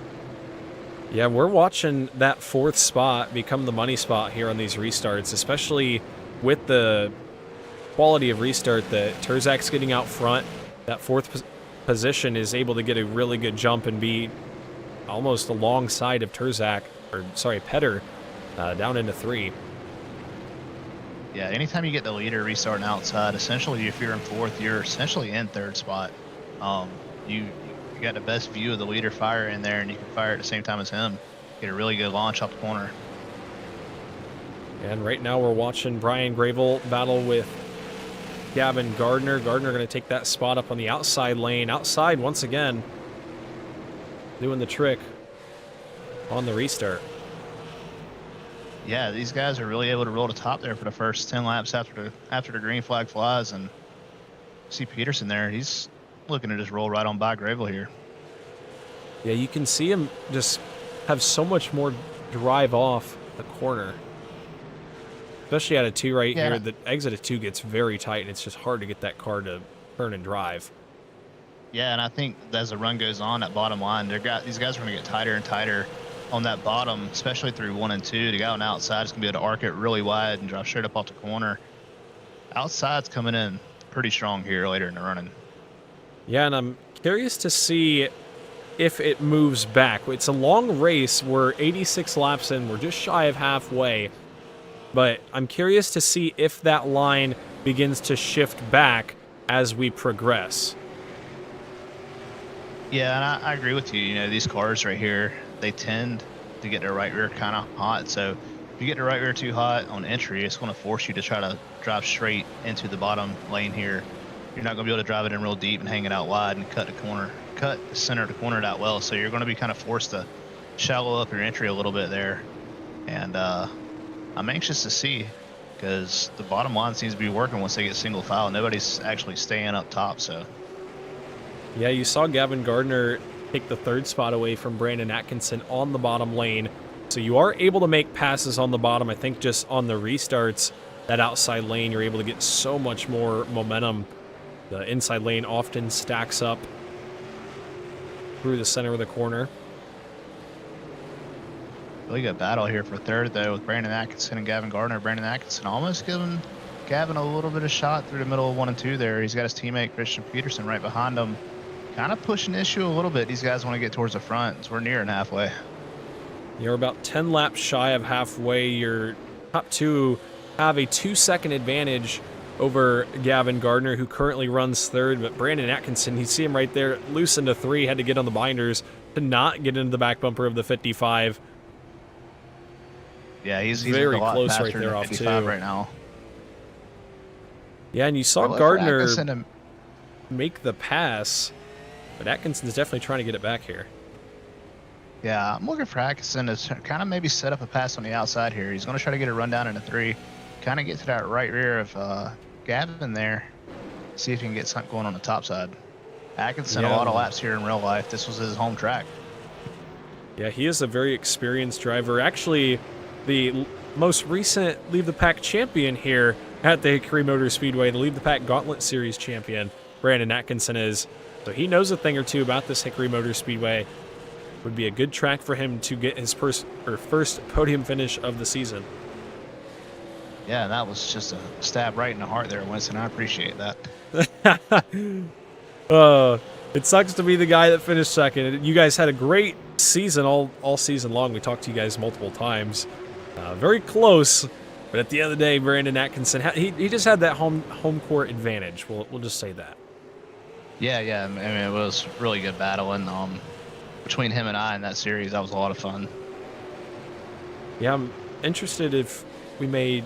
A: Yeah, we're watching that 4th spot become the money spot here on these restarts, especially with the quality of restart that Terzak's getting out front. That 4th position is able to get a really good jump and be almost alongside of Petter, down into 3.
B: Yeah, anytime you get the leader restarting outside, essentially if you're in 4th, you're essentially in 3rd spot. You got the best view of the leader fire in there, and you can fire at the same time as him. Get a really good launch off the corner.
A: And right now we're watching Brian Grable battle with Gavin Gardner. Gardner going to take that spot up on the outside lane. Outside once again, doing the trick on the restart.
B: Yeah, these guys are really able to roll the top there for the first 10 laps after the green flag flies. And see Peterson there, he's looking to just roll right on by Grable here.
A: Yeah, you can see him just have so much more drive off the corner. Especially at a 2 right here. The exit of 2 gets very tight, and it's just hard to get that car to turn and drive.
B: Yeah, and I think as the run goes on, that bottom line, these guys are going to get tighter and tighter on that bottom, especially through 1 and 2. To go out and outside, it's going to be able to arc it really wide and drive straight up off the corner. Outside's coming in pretty strong here later in the running.
A: Yeah, and I'm curious to see if it moves back. It's a long race. We're 86 laps in. We're just shy of halfway. But I'm curious to see if that line begins to shift back as we progress.
B: Yeah, and I agree with you. You know, these cars right here, they tend to get their right rear kind of hot. So if you get the right rear too hot on entry, it's going to force you to try to drive straight into the bottom lane here. You're not going to be able to drive it in real deep and hang it out wide and cut the center of the corner out well. So you're going to be kind of forced to shallow up your entry a little bit there. And I'm anxious to see, because the bottom line seems to be working once they get single file. Nobody's actually staying up top, so.
A: Yeah, you saw Gavin Gardner take the 3rd spot away from Brandon Atkinson on the bottom lane. So you are able to make passes on the bottom. I think just on the restarts, that outside lane, you're able to get so much more momentum. The inside lane often stacks up through the center of the corner.
B: Really good battle here for 3rd, though, with Brandon Atkinson and Gavin Gardner. Brandon Atkinson almost giving Gavin a little bit of shot through the middle of 1 and 2 there. He's got his teammate Christian Peterson right behind him. Kind of pushing the issue a little bit. These guys want to get towards the front, so we're nearing halfway.
A: You're about 10 laps shy of halfway. Your top 2 have a 2-second advantage over Gavin Gardner, who currently runs 3rd, but Brandon Atkinson, you see him right there, loose into 3, had to get on the binders to not get into the back bumper of the 55.
B: Yeah, he's
A: very
B: a lot
A: close right
B: faster
A: there
B: than
A: off
B: 55
A: too.
B: right now.
A: Yeah, and you saw Gardner make the pass, but Atkinson's definitely trying to get it back here.
B: Yeah, I'm looking for Atkinson to kind of maybe set up a pass on the outside here. He's going to try to get a run down into 3, kind of get to that right rear of Gavin there, see if he can get something going on the top side. Atkinson, a lot of laps here in real life. This was his home track. Yeah,
A: he is a very experienced driver. Actually, the most recent Leave the Pack champion here at the Hickory Motor Speedway, the Leave the Pack Gauntlet Series champion, Brandon Atkinson is. So he knows a thing or two about this Hickory Motor Speedway. Would be a good track for him to get his first podium finish of the season.
B: Yeah, that was just a stab right in the heart there, Winston. I appreciate that.
A: It sucks to be the guy that finished 2nd. You guys had a great season all season long. We talked to you guys multiple times. Very close, but at the end of the day, Brandon Atkinson, he just had that home court advantage. We'll just say that.
B: Yeah. I mean, it was really good battling between him and I in that series. That was a lot of fun.
A: Yeah, I'm interested if we may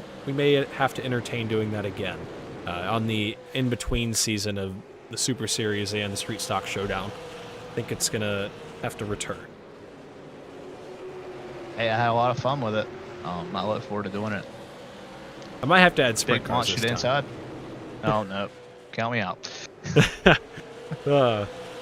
A: have to entertain doing that again on the in-between season of the Super Series and the Street Stock Showdown. I think it's going to have to return.
B: Hey, I had a lot of fun with it. I look forward to doing it.
A: I might have to add sprint cars
B: launch
A: this
B: it
A: time.
B: inside? No. Count me out.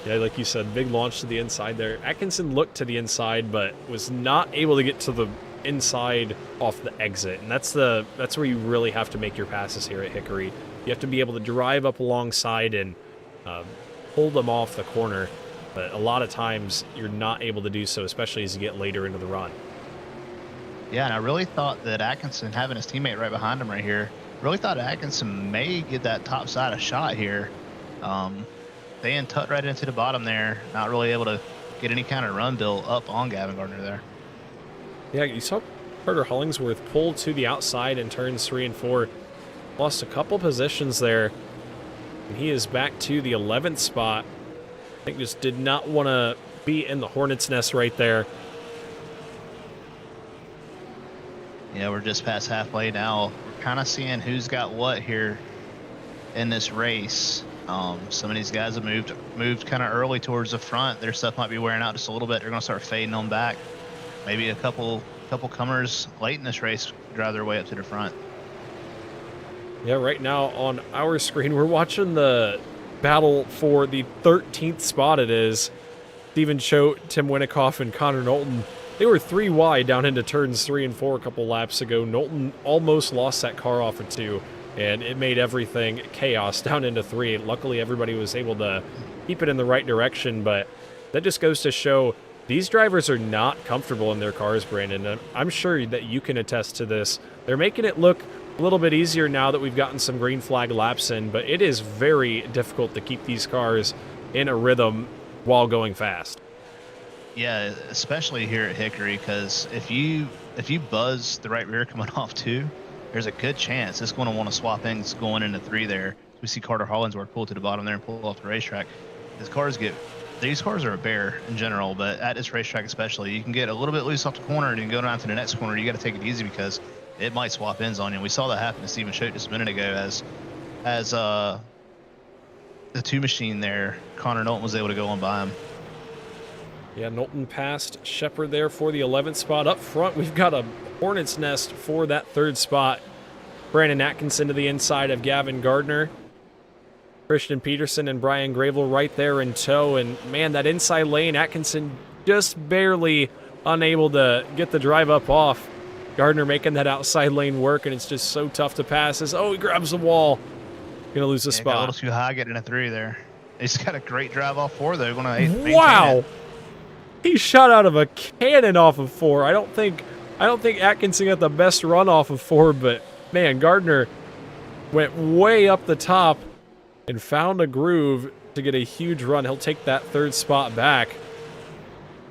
A: Yeah, like you said, big launch to the inside there. Atkinson looked to the inside, but was not able to get to the inside off the exit. And that's where you really have to make your passes here at Hickory. You have to be able to drive up alongside and pull them off the corner. But a lot of times you're not able to do so, especially as you get later into the run.
B: Yeah, and I really thought that Atkinson, having his teammate right behind him right here, really thought Atkinson may get that top side a shot here. They tucked right into the bottom there, not really able to get any kind of run built up on Gavin Gardner there.
A: Yeah, you saw Carter Hollingsworth pull to the outside in turns 3 and 4. Lost a couple positions there, and he is back to the 11th spot. I think just did not want to be in the hornet's nest right there.
B: Yeah, we're just past halfway now. We're kind of seeing who's got what here in this race. Some of these guys have moved kind of early towards the front. Their stuff might be wearing out just a little bit. They're going to start fading on back. Maybe a couple comers late in this race drive their way up to the front.
A: Yeah, right now on our screen, we're watching the battle for the 13th spot. It is Stephen Choate, Tim Winikoff, and Connor Knowlton. They were 3 wide down into turns 3 and 4 a couple laps ago. Knowlton almost lost that car off of 2, and it made everything chaos down into 3. Luckily, everybody was able to keep it in the right direction, but that just goes to show these drivers are not comfortable in their cars, Brandon. I'm sure that you can attest to this. They're making it look a little bit easier now that we've gotten some green flag laps in, but it is very difficult to keep these cars in a rhythm while going fast.
B: Yeah, especially here at Hickory, because if you buzz the right rear coming off 2, there's a good chance it's going to want to swap ends going into 3 there. We see Carter Hollingsworth pull to the bottom there and pull off the racetrack. His cars get these cars are a bear in general, but at this racetrack especially, you can get a little bit loose off the corner and you can go down to the next corner. You got to take it easy because it might swap ends on you. We saw that happen to Steven Choate just a minute ago as the two machine there, Connor Knowlton was able to go on by him.
A: Yeah, Knowlton passed Shepard there for the 11th spot. Up front, we've got a hornet's nest for that third spot. Brandon Atkinson to the inside of Gavin Gardner. Christian Peterson and Brian Gravel right there in tow. And, man, that inside lane, Atkinson just barely unable to get the drive up off. Gardner making that outside lane work, and it's just so tough to pass. He grabs the wall. Going to lose the spot.
B: Got a little too high getting a 3 there. He's got a great drive off 4, though.
A: Wow. He shot out of a cannon off of 4. I don't think Atkinson got the best run off of 4, but, man, Gardner went way up the top and found a groove to get a huge run. He'll take that third spot back.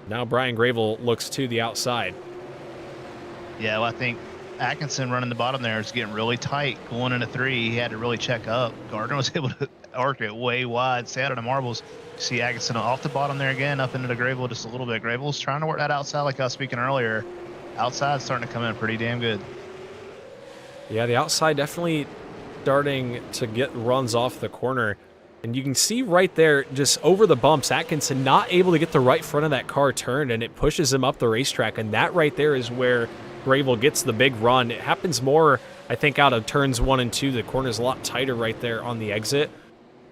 A: Now Brian Gravel looks to the outside.
B: Yeah, well, I think Atkinson running the bottom there is getting really tight going into 3. He had to really check up. Gardner was able to arc it way wide, stay out of the marbles. See Atkinson off the bottom there again, up into the Gravel just a little bit. Gravel's trying to work that outside like I was speaking earlier. Outside's starting to come in pretty damn good.
A: Yeah, the outside definitely starting to get runs off the corner. And you can see right there, just over the bumps, Atkinson not able to get the right front of that car turned, and it pushes him up the racetrack. And that right there is where Gravel gets the big run. It happens more, I think, out of turns 1 and 2. The corner's a lot tighter right there on the exit.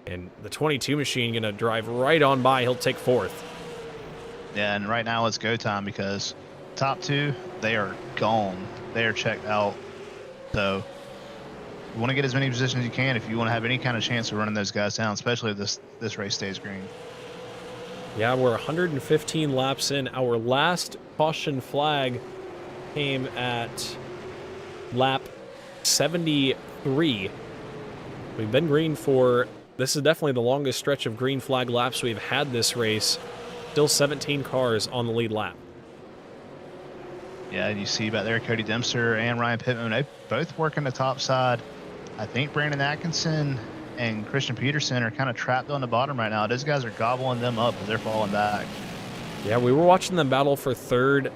A: And the 22 machine going to drive right on by. He'll take 4th.
B: Yeah, and right now it's go time because top 2, they are gone. They are checked out. So you want to get as many positions as you can if you want to have any kind of chance of running those guys down, especially if this race stays green.
A: Yeah, we're 115 laps in. Our last caution flag came at lap 73. We've been green for... This is definitely the longest stretch of green flag laps we've had this race. Still 17 cars on the lead lap.
B: Yeah, and you see back there Cody Dempster and Ryan Pittman, they both working the top side. I think Brandon Atkinson and Christian Peterson are kind of trapped on the bottom right now. Those guys are gobbling them up as they're falling back.
A: Yeah, we were watching them battle for 3rd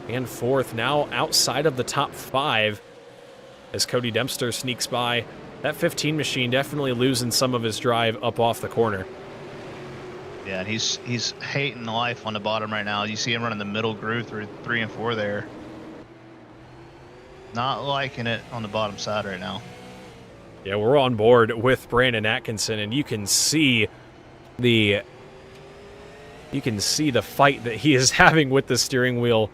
A: and 4th. Now outside of the top 5 as Cody Dempster sneaks by. That 15 machine definitely losing some of his drive up off the corner.
B: Yeah, and he's hating life on the bottom right now. You see him running the middle groove through 3 and 4 there. Not liking it on the bottom side right now.
A: Yeah, we're on board with Brandon Atkinson, and you can see the fight that he is having with the steering wheel.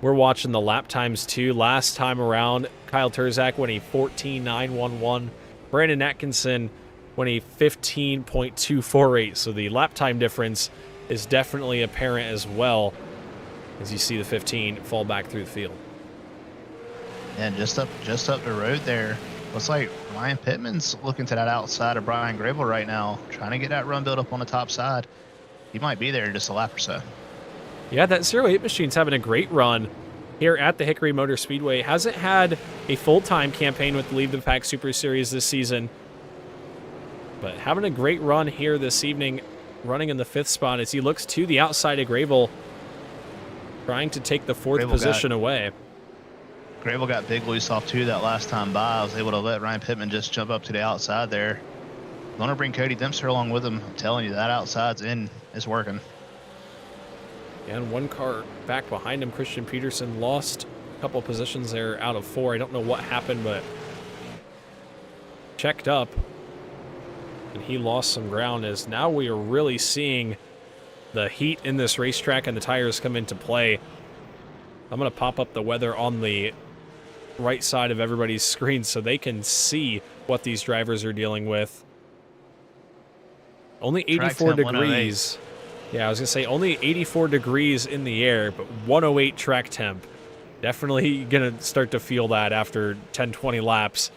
A: We're watching the lap times too. Last time around, Kyle Terzak went a 14.911. Brandon Atkinson went a 15.248. So the lap time difference is definitely apparent as well as you see the 15 fall back through the field.
B: And just up the road there, looks like Ryan Pittman's looking to that outside of Brian Gravel right now, trying to get that run build up on the top side. He might be there in just a lap or so.
A: Yeah, that 08 machine's having a great run here at the Hickory Motor Speedway. Hasn't had a full-time campaign with the Leave the Pack Super Series this season, but having a great run here this evening, running in the 5th spot as he looks to the outside of Gravel, trying to take the 4th position away.
B: Gravel got big loose off 2 that last time by. I was able to let Ryan Pittman just jump up to the outside there. Going to bring Cody Dempster along with him. I'm telling you, that outside's in. It's working.
A: And one car back behind him, Christian Peterson, lost a couple positions there out of 4. I don't know what happened, but checked up, and he lost some ground as now we are really seeing the heat in this racetrack and the tires come into play. I'm going to pop up the weather on the right side of everybody's screen so they can see what these drivers are dealing with. Only 84 degrees. Yeah, I was going to say only 84 degrees in the air, but 108 track temp. Definitely going to start to feel that after 10, 20 laps.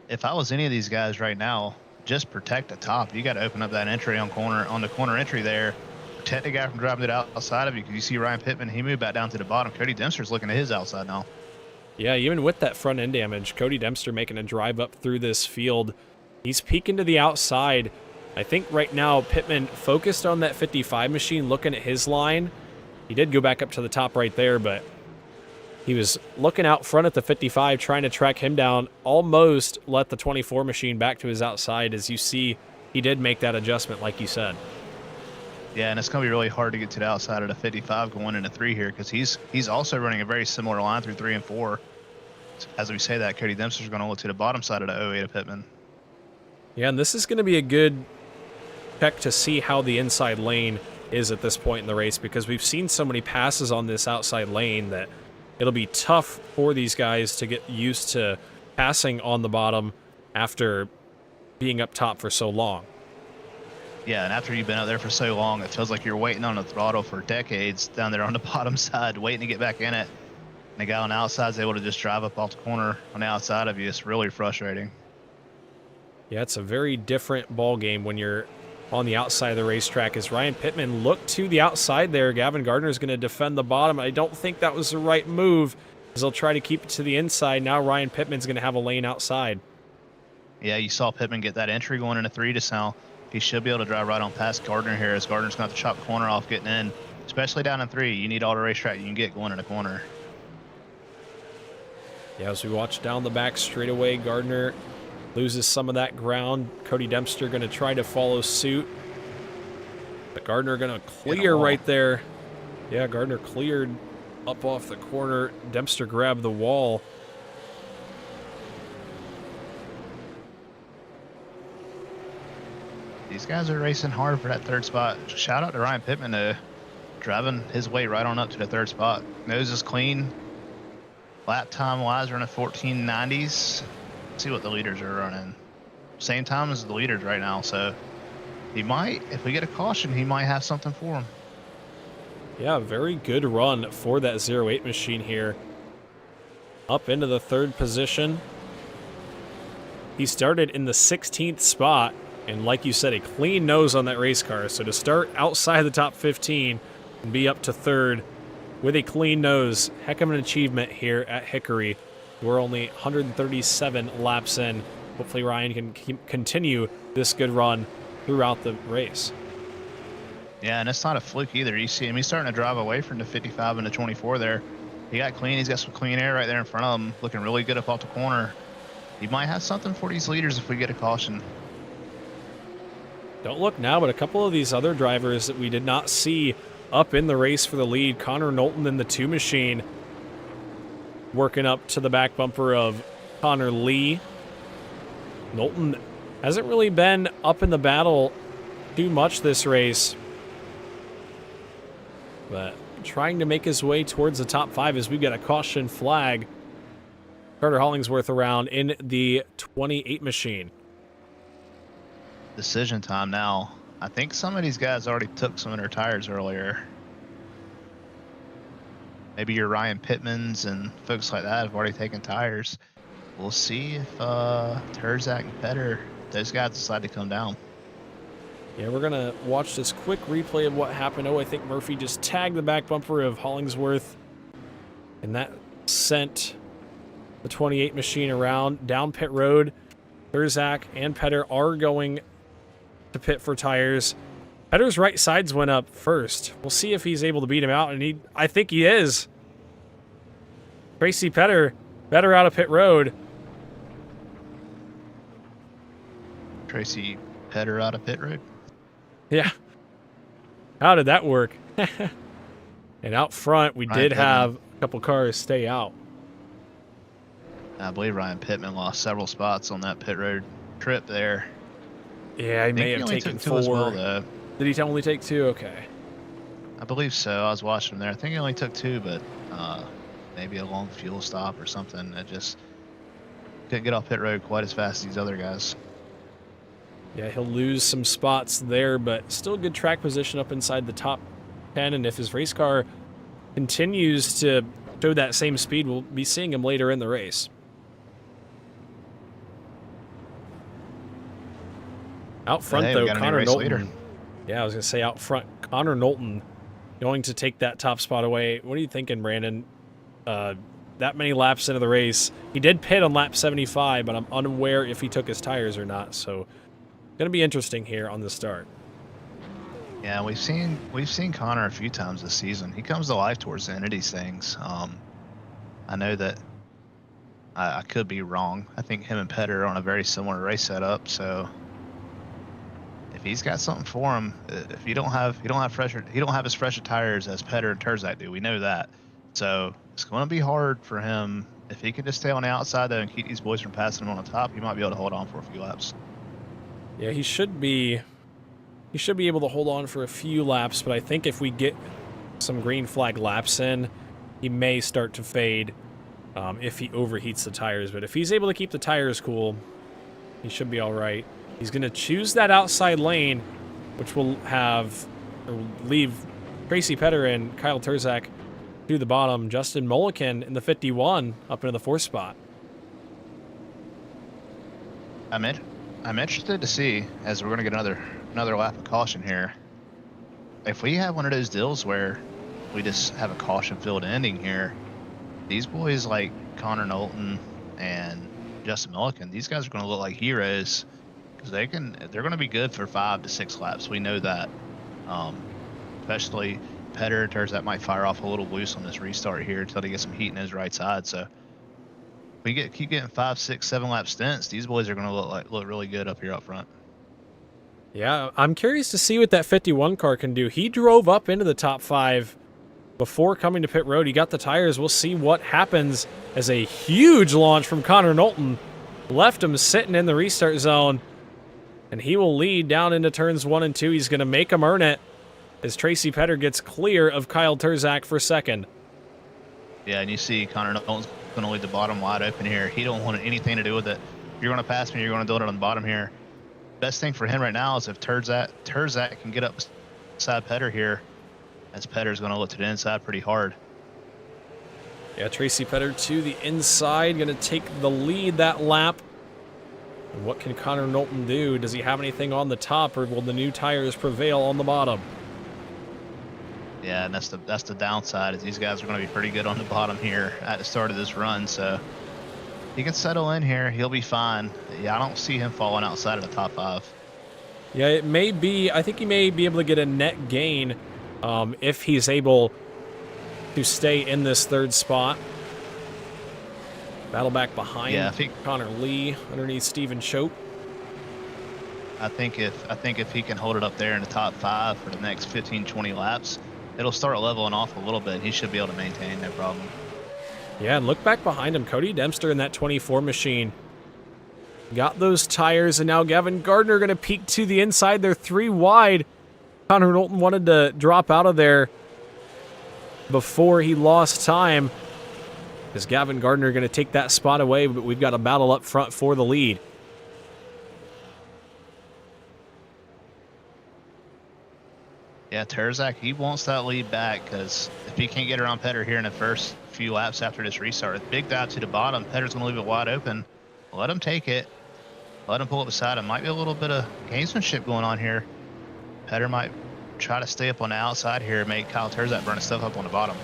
B: If I was any of these guys right now, just protect the top. You got to open up that entry on the corner entry there. Protect the guy from driving it outside of you, because you see Ryan Pittman, he moved back down to the bottom. Cody Dempster's looking at his outside now.
A: Yeah, even with that front end damage, Cody Dempster making a drive up through this field. He's peeking to the outside, I think right now Pittman focused on that 55 machine, looking at his line. He did go back up to the top right there, but he was looking out front at the 55, trying to track him down, almost let the 24 machine back to his outside. As you see, he did make that adjustment, like you said.
B: Yeah, and it's going to be really hard to get to the outside of the 55 going into 3 here, because he's also running a very similar line through 3 and 4. As we say that, Cody Dempster's going to look to the bottom side of the 08 of Pittman.
A: Yeah, and this is going to be a good check to see how the inside lane is at this point in the race, because we've seen so many passes on this outside lane that it'll be tough for these guys to get used to passing on the bottom after being up top for so long.
B: Yeah, and after you've been out there for so long, it feels like you're waiting on the throttle for decades down there on the bottom side, waiting to get back in it. And the guy on the outside is able to just drive up off the corner on the outside of you. It's really frustrating.
A: Yeah, it's a very different ball game when you're on the outside of the racetrack. As Ryan Pittman looked to the outside there, Gavin Gardner is going to defend the bottom. I don't think that was the right move, as they'll try to keep it to the inside. Now Ryan Pittman's going to have a lane outside.
B: Yeah, you saw Pittman get that entry going into 3 to now. He should be able to drive right on past Gardner here, as Gardner's going to have to chop the corner off getting in, especially down in 3. You need all the racetrack you can get going in the corner.
A: Yeah, as we watch down the back straightaway, Gardner loses some of that ground. Cody Dempster going to try to follow suit. But Gardner going to clear right there. Yeah, Gardner cleared up off the corner. Dempster grabbed the wall.
B: These guys are racing hard for that 3rd spot. Shout out to Ryan Pittman driving his way right on up to the 3rd spot. Nose is clean. Lap time wise, running 1490s. See what the leaders are running. Same time as the leaders right now, so he might, if we get a caution, he might have something for him.
A: Yeah, very good run for that 08 machine here. Up into the 3rd position. He started in the 16th spot, and like you said, a clean nose on that race car. So to start outside the top 15 and be up to 3rd with a clean nose, heck of an achievement here at Hickory. We're only 137 laps in. Hopefully Ryan can continue this good run throughout the race.
B: Yeah, and it's not a fluke either. You see him, he's starting to drive away from the 55 and the 24 there. He got clean. He's got some clean air right there in front of him, looking really good up off the corner. He might have something for these leaders if we get a caution.
A: Don't look now, but a couple of these other drivers that we did not see up in the race for the lead. Connor Knowlton in the 2 machine, working up to the back bumper of Connor Lee. Knowlton hasn't really been up in the battle too much this race, but trying to make his way towards the top 5 as we get a caution flag. Carter Hollingsworth around in the 28 machine.
B: Decision time now. I think some of these guys already took some of their tires earlier. Maybe your Ryan Pittmans and folks like that have already taken tires. We'll see if Terzak and Petter, those guys decide to come down.
A: Yeah, we're going to watch this quick replay of what happened. Oh, I think Murphy just tagged the back bumper of Hollingsworth, and that sent the 28 machine around down pit road. Terzak and Petter are going to pit for tires. Petter's right sides went up first. We'll see if he's able to beat him out, and I think he is. Tracy Petter out of pit road.
B: Tracy Petter out of pit road?
A: Yeah. How did that work? And out front, we did have a couple cars stay out.
B: I believe Ryan Pittman lost several spots on that pit road trip there.
A: Yeah, he may have taken 4.
B: As well, though.
A: Did he only take 2? Okay.
B: I believe so. I was watching him there. I think he only took 2, but maybe a long fuel stop or something. It just couldn't get off pit road quite as fast as these other guys.
A: Yeah, he'll lose some spots there, but still good track position up inside the top 10. And if his race car continues to show that same speed, we'll be seeing him later in the race. Out front, though, Connor Knowlton. Yeah, I was going to say out front, Connor Knowlton going to take that top spot away. What are you thinking, Brandon? That many laps into the race. He did pit on lap 75, but I'm unaware if he took his tires or not. So Going to be interesting here on the start.
B: Yeah, we've seen Connor a few times this season. He comes to life towards the end of these things. I know that I could be wrong. I think him and Petter are on a very similar race setup. So if he's got something for him, if you don't have as fresh of tires as Petter and Terzak do. We know that. So it's going to be hard for him. If he can just stay on the outside though and keep these boys from passing him on the top, he might be able to hold on for a few laps.
A: Yeah, he should be able to hold on for a few laps, but I think if we get some green flag laps in, he may start to fade if he overheats the tires. But if he's able to keep the tires cool, he should be all right. He's going to choose that outside lane, which will leave Tracy Petter and Kyle Terzak to the bottom. Justin Mulliken in the 51 up into the 4th spot.
B: I'm interested to see, as we're going to get another lap of caution here, if we have one of those deals where we just have a caution-filled ending here, these boys like Connor Knowlton and Justin Mulliken, these guys are going to look like heroes because they're going to be good for 5 to 6 laps. We know that. Especially Petter and Terzak might fire off a little loose on this restart here until they get some heat in his right side. So we keep getting 5, 6, 7 lap stints. These boys are going to look really good up here up front.
A: Yeah, I'm curious to see what that 51 car can do. He drove up into the top 5 before coming to pit road. He got the tires. We'll see what happens as a huge launch from Connor Knowlton left him sitting in the restart zone, and he will lead down into turns 1 and 2. He's going to make him earn it as Tracy Petter gets clear of Kyle Terzak for second.
B: Yeah, and you see Connor Knowlton's going to leave the bottom wide open here. He don't want anything to do with it. If you're going to pass me, you're going to do it on the bottom here. Best thing for him right now is if Terzak can get up beside Petter here, as Petter's going to look to the inside pretty hard.
A: Yeah, Tracy Petter to the inside, going to take the lead that lap. And what can Connor Knowlton do? Does he have anything on the top, or will the new tires prevail on the bottom?
B: Yeah, and that's the downside, is these guys are going to be pretty good on the bottom here at the start of this run. So he can settle in here. He'll be fine. Yeah, I don't see him falling outside of the top 5.
A: Yeah, it may be. I think he may be able to get a net gain if he's able to stay in this 3rd spot. Battle back behind Connor Lee underneath Steven Choate.
B: I think if he can hold it up there in the top 5 for the next 15, 20 laps, it'll start leveling off a little bit. He should be able to maintain, no problem.
A: Yeah, and look back behind him. Cody Dempster in that 24 machine. Got those tires, and now Gavin Gardner going to peek to the inside. They're 3 wide. Connor Knowlton wanted to drop out of there before he lost time. Is Gavin Gardner going to take that spot away, but we've got a battle up front for the lead.
B: Yeah, Terzak, he wants that lead back because if he can't get around Petter here in the first few laps after this restart, big dive to the bottom, Petter's going to leave it wide open. Let him take it. Let him pull it beside him. Might be a little bit of gamesmanship going on here. Petter might try to stay up on the outside here, make Kyle Terzak burn his stuff up on the bottom.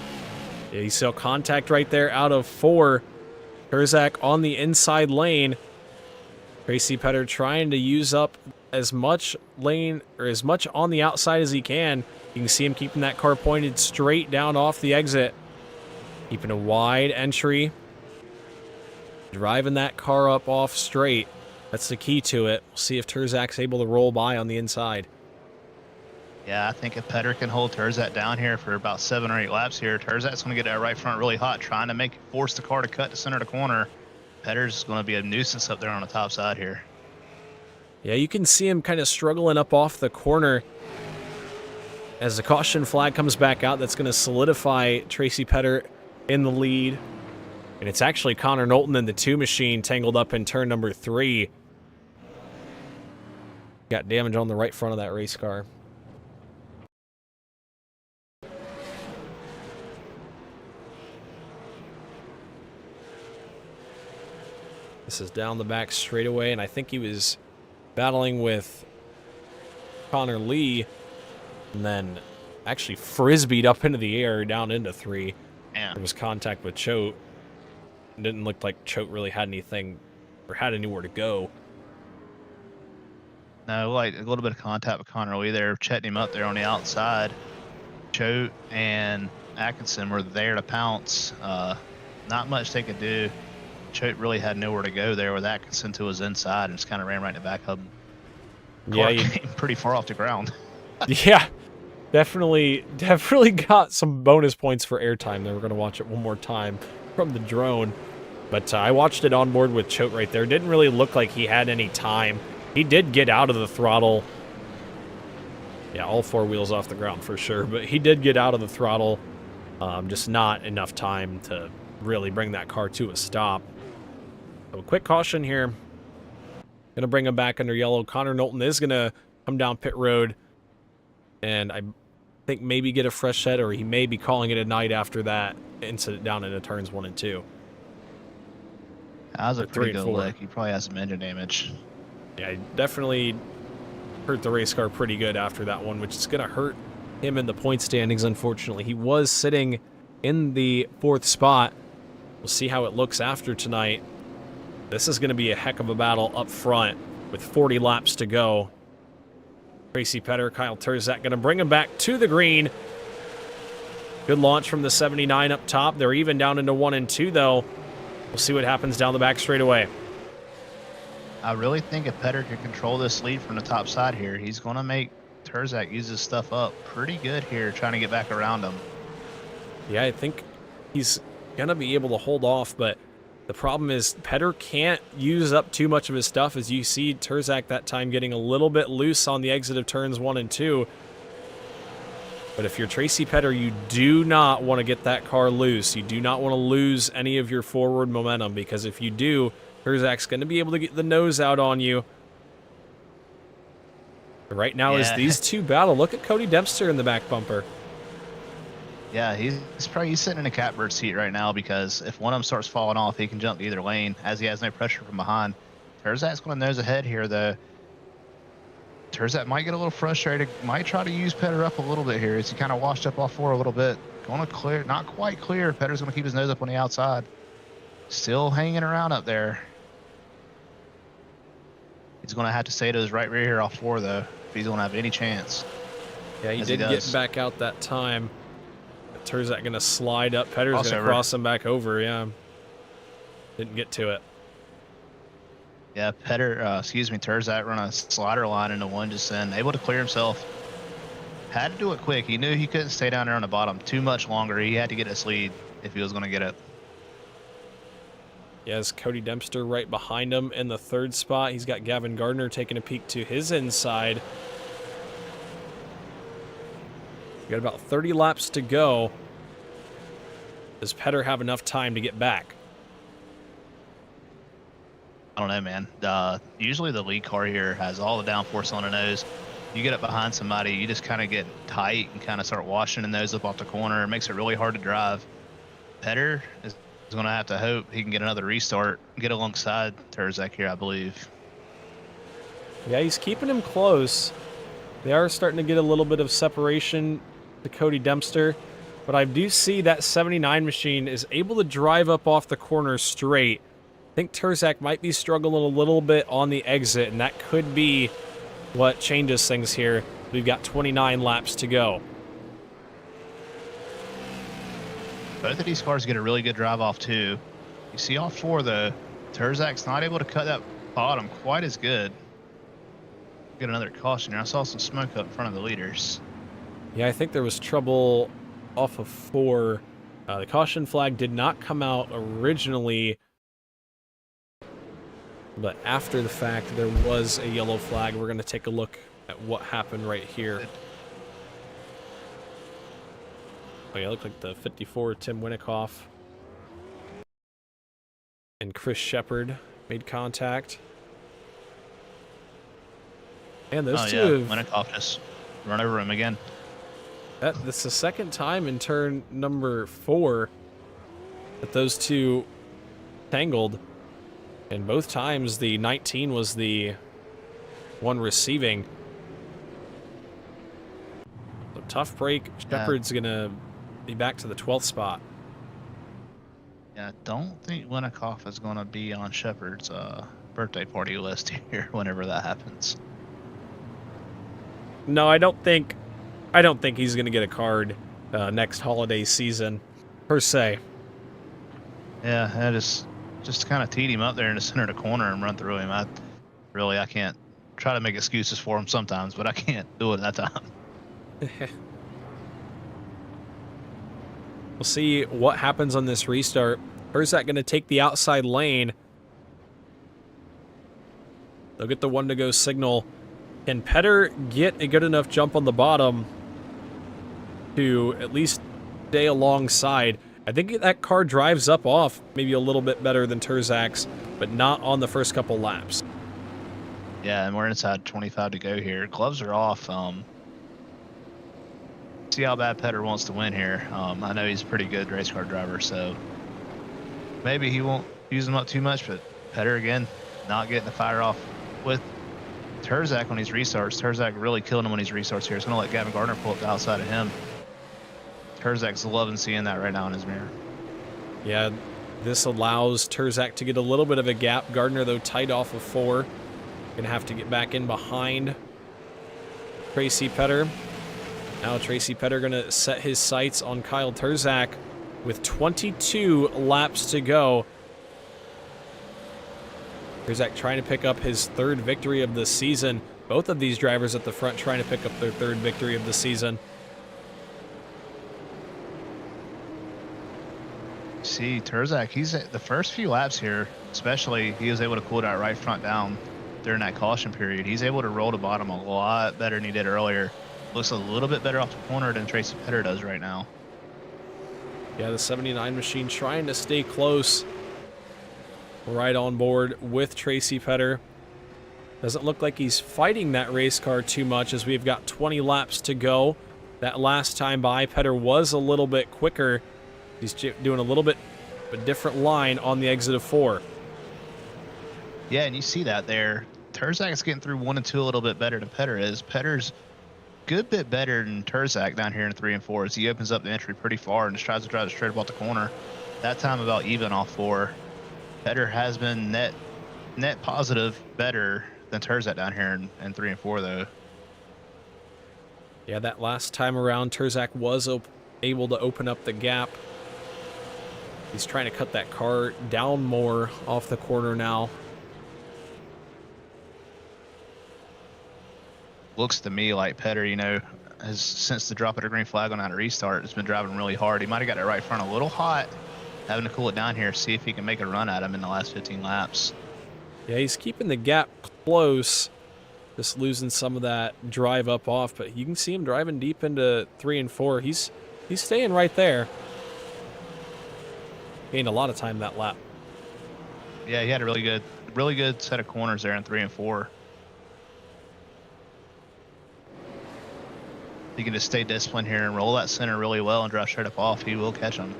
A: Yeah, you saw contact right there out of 4. Terzak on the inside lane. Tracy Petter trying to use up as much lane, or as much on the outside as he can. You can see him keeping that car pointed straight down off the exit. Keeping a wide entry. Driving that car up off straight. That's the key to it. We'll see if Terzak's able to roll by on the inside.
B: Yeah, I think if Petter can hold Terzak down here for about 7 or 8 laps here, Terzak's going to get that right front really hot, trying to force the car to cut to center of the corner. Petter's going to be a nuisance up there on the top side here.
A: Yeah, you can see him kind of struggling up off the corner. As the caution flag comes back out, that's going to solidify Tracy Petter in the lead. And it's actually Connor Knowlton and the 2 machine tangled up in turn number 3. Got damage on the right front of that race car. This is down the back straightaway, and I think he was battling with Connor Lee, and then actually frisbeed up into the air down into 3.
B: Yeah.
A: There was contact with Choate. It didn't look like Choate really had anything or had anywhere to go.
B: No, like a little bit of contact with Connor Lee there, chatting him up there on the outside. Choate and Atkinson were there to pounce. Not much they could do. Choate really had nowhere to go there with Atkinson to his inside and just kind of ran right in the back of him.
A: Yeah,
B: Car came pretty far off the ground.
A: yeah, definitely got some bonus points for airtime there. We're going to watch it one more time from the drone. But I watched it on board with Choate right there. Didn't really look like he had any time. He did get out of the throttle. Yeah, all four wheels off the ground for sure. But he did get out of the throttle. Just not enough time to really bring that car to a stop. So a quick caution here. Going to bring him back under yellow. Connor Knowlton is going to come down pit road. And I think maybe get a fresh set, or he may be calling it a night after that incident down into turns 1 and 2.
B: That was a pretty good
A: 4.
B: lick. He probably has some engine damage.
A: Yeah, he definitely hurt the race car pretty good after that one, which is going to hurt him in the point standings, unfortunately. He was sitting in the 4th spot. We'll see how it looks after tonight. This is going to be a heck of a battle up front with 40 laps to go. Tracy Petter, Kyle Terzak going to bring him back to the green. Good launch from the 79 up top. They're even down into 1 and 2, though. We'll see what happens down the back straightaway.
B: I really think if Petter can control this lead from the top side here, he's going to make Terzak use his stuff up pretty good here, trying to get back around him.
A: Yeah, I think he's going to be able to hold off, but the problem is Petter can't use up too much of his stuff, as you see Terzak that time getting a little bit loose on the exit of turns 1 and 2. But if you're Tracy Petter, you do not want to get that car loose. You do not want to lose any of your forward momentum, because if you do, Terzak's going to be able to get the nose out on you. But right now, as these two battle, look at Cody Dempster in the back bumper.
B: Yeah, he's sitting in a catbird seat right now, because if one of them starts falling off, he can jump to either lane, as he has no pressure from behind. Terzak's going to nose ahead here, though. Terzak might get a little frustrated, might try to use Petter up a little bit here as he kind of washed up off 4 a little bit. Going to clear, not quite clear. Petter's going to keep his nose up on the outside. Still hanging around up there. He's going to have to stay to his right rear here off 4, though, if he's going to have any chance.
A: Yeah, he did get back out that time. But Terzak going to slide up. Petter's going to cross him back over, yeah. Didn't get to it.
B: Yeah, Terzak run a slider line into 1 just then. Able to clear himself. Had to do it quick. He knew he couldn't stay down there on the bottom too much longer. He had to get this lead if he was going to get it.
A: Yes, Cody Dempster right behind him in the 3rd spot. He's got Gavin Gardner taking a peek to his inside. We got about 30 laps to go. Does Petter have enough time to get back?
B: I don't know, man. Usually the lead car here has all the downforce on the nose. You get up behind somebody, you just kind of get tight and kind of start washing the nose up off the corner. It makes it really hard to drive. Petter is going to have to hope he can get another restart, get alongside Terzak here, I believe.
A: Yeah, he's keeping him close. They are starting to get a little bit of separation to Cody Dempster, but I do see that 79 machine is able to drive up off the corner straight. I think Terzak might be struggling a little bit on the exit, and that could be what changes things here. We've got 29 laps to go.
B: Both of these cars get a really good drive off too. You see off 4 though, Terzak's not able to cut that bottom quite as good. Get another caution here. I saw some smoke up in front of the leaders.
A: Yeah, I think there was trouble off of 4. The caution flag did not come out originally, but after the fact, there was a yellow flag. We're going to take a look at what happened right here. Oh yeah, it looked like the 54, Tim Winnikoff and Chris Shepard made contact. And those two have...
B: Winnikoff just run over him again.
A: This is the second time in turn number 4 that those two tangled. And both times the 19 was the one receiving. So tough break. Shepard's going to be back to the 12th spot.
B: Yeah, I don't think Winnikoff is going to be on Shepard's birthday party list here whenever that happens.
A: No, I don't think he's going to get a card next holiday season, per se.
B: Yeah, I just kind of teed him up there in the center of the corner and run through him. I can't try to make excuses for him sometimes, but I can't do it that time.
A: We'll see what happens on this restart. Turzak going to take the outside lane. They'll get the 1-to-go signal. Can Petter get a good enough jump on the bottom to at least stay alongside? I think that car drives up off maybe a little bit better than Turzak's, but not on the first couple laps.
B: Yeah, and we're inside 25 to go here. Gloves are off. See how bad Petter wants to win here. I know he's a pretty good race car driver, so maybe he won't use them up too much, but Petter, again, not getting the fire off with Turzak on these restarts. Turzak really killing him on these restarts here. It's going to let Gavin Gardner pull up the outside of him. Turzak's loving seeing that right now in his mirror.
A: Yeah, this allows Turzak to get a little bit of a gap. Gardner, though, tight off of 4. Going to have to get back in behind Tracy Petter. Now Tracy Petter going to set his sights on Kyle Turzak with 22 laps to go. Turzak trying to pick up his 3rd victory of the season. Both of these drivers at the front trying to pick up their 3rd victory of the season.
B: See, Turzak, he's at the first few laps here, especially, he was able to cool that right front down during that caution period. He's able to roll the bottom a lot better than he did earlier. Looks a little bit better off the corner than Tracy Petter does right now.
A: Yeah, the 79 machine trying to stay close. Right on board with Tracy Petter. Doesn't look like he's fighting that race car too much as we've got 20 laps to go. That last time by, Petter was a little bit quicker. He's doing a little bit of a different line on the exit of 4.
B: Yeah, and you see that there. Turzak is getting through 1 and 2 a little bit better than Petter is. Petter's a good bit better than Turzak down here in 3 and 4 as he opens up the entry pretty far and just tries to drive it straight about the corner. That time about even off 4. Petter has been net positive better than Turzak down here in 3 and 4 though.
A: Yeah, that last time around, Turzak was able to open up the gap. He's trying to cut that car down more off the corner now.
B: Looks to me like Petter, you know, has, since the drop of the green flag on that restart, has been driving really hard. He might have got it right front a little hot, having to cool it down here, see if he can make a run at him in the last 15 laps.
A: Yeah, he's keeping the gap close, just losing some of that drive up off, but you can see him driving deep into 3 and 4. He's staying right there. Gained a lot of time that lap.
B: Yeah, he had a really good set of corners there in 3 and 4. He can just stay disciplined here and roll that center really well and drive straight up off. He will catch him.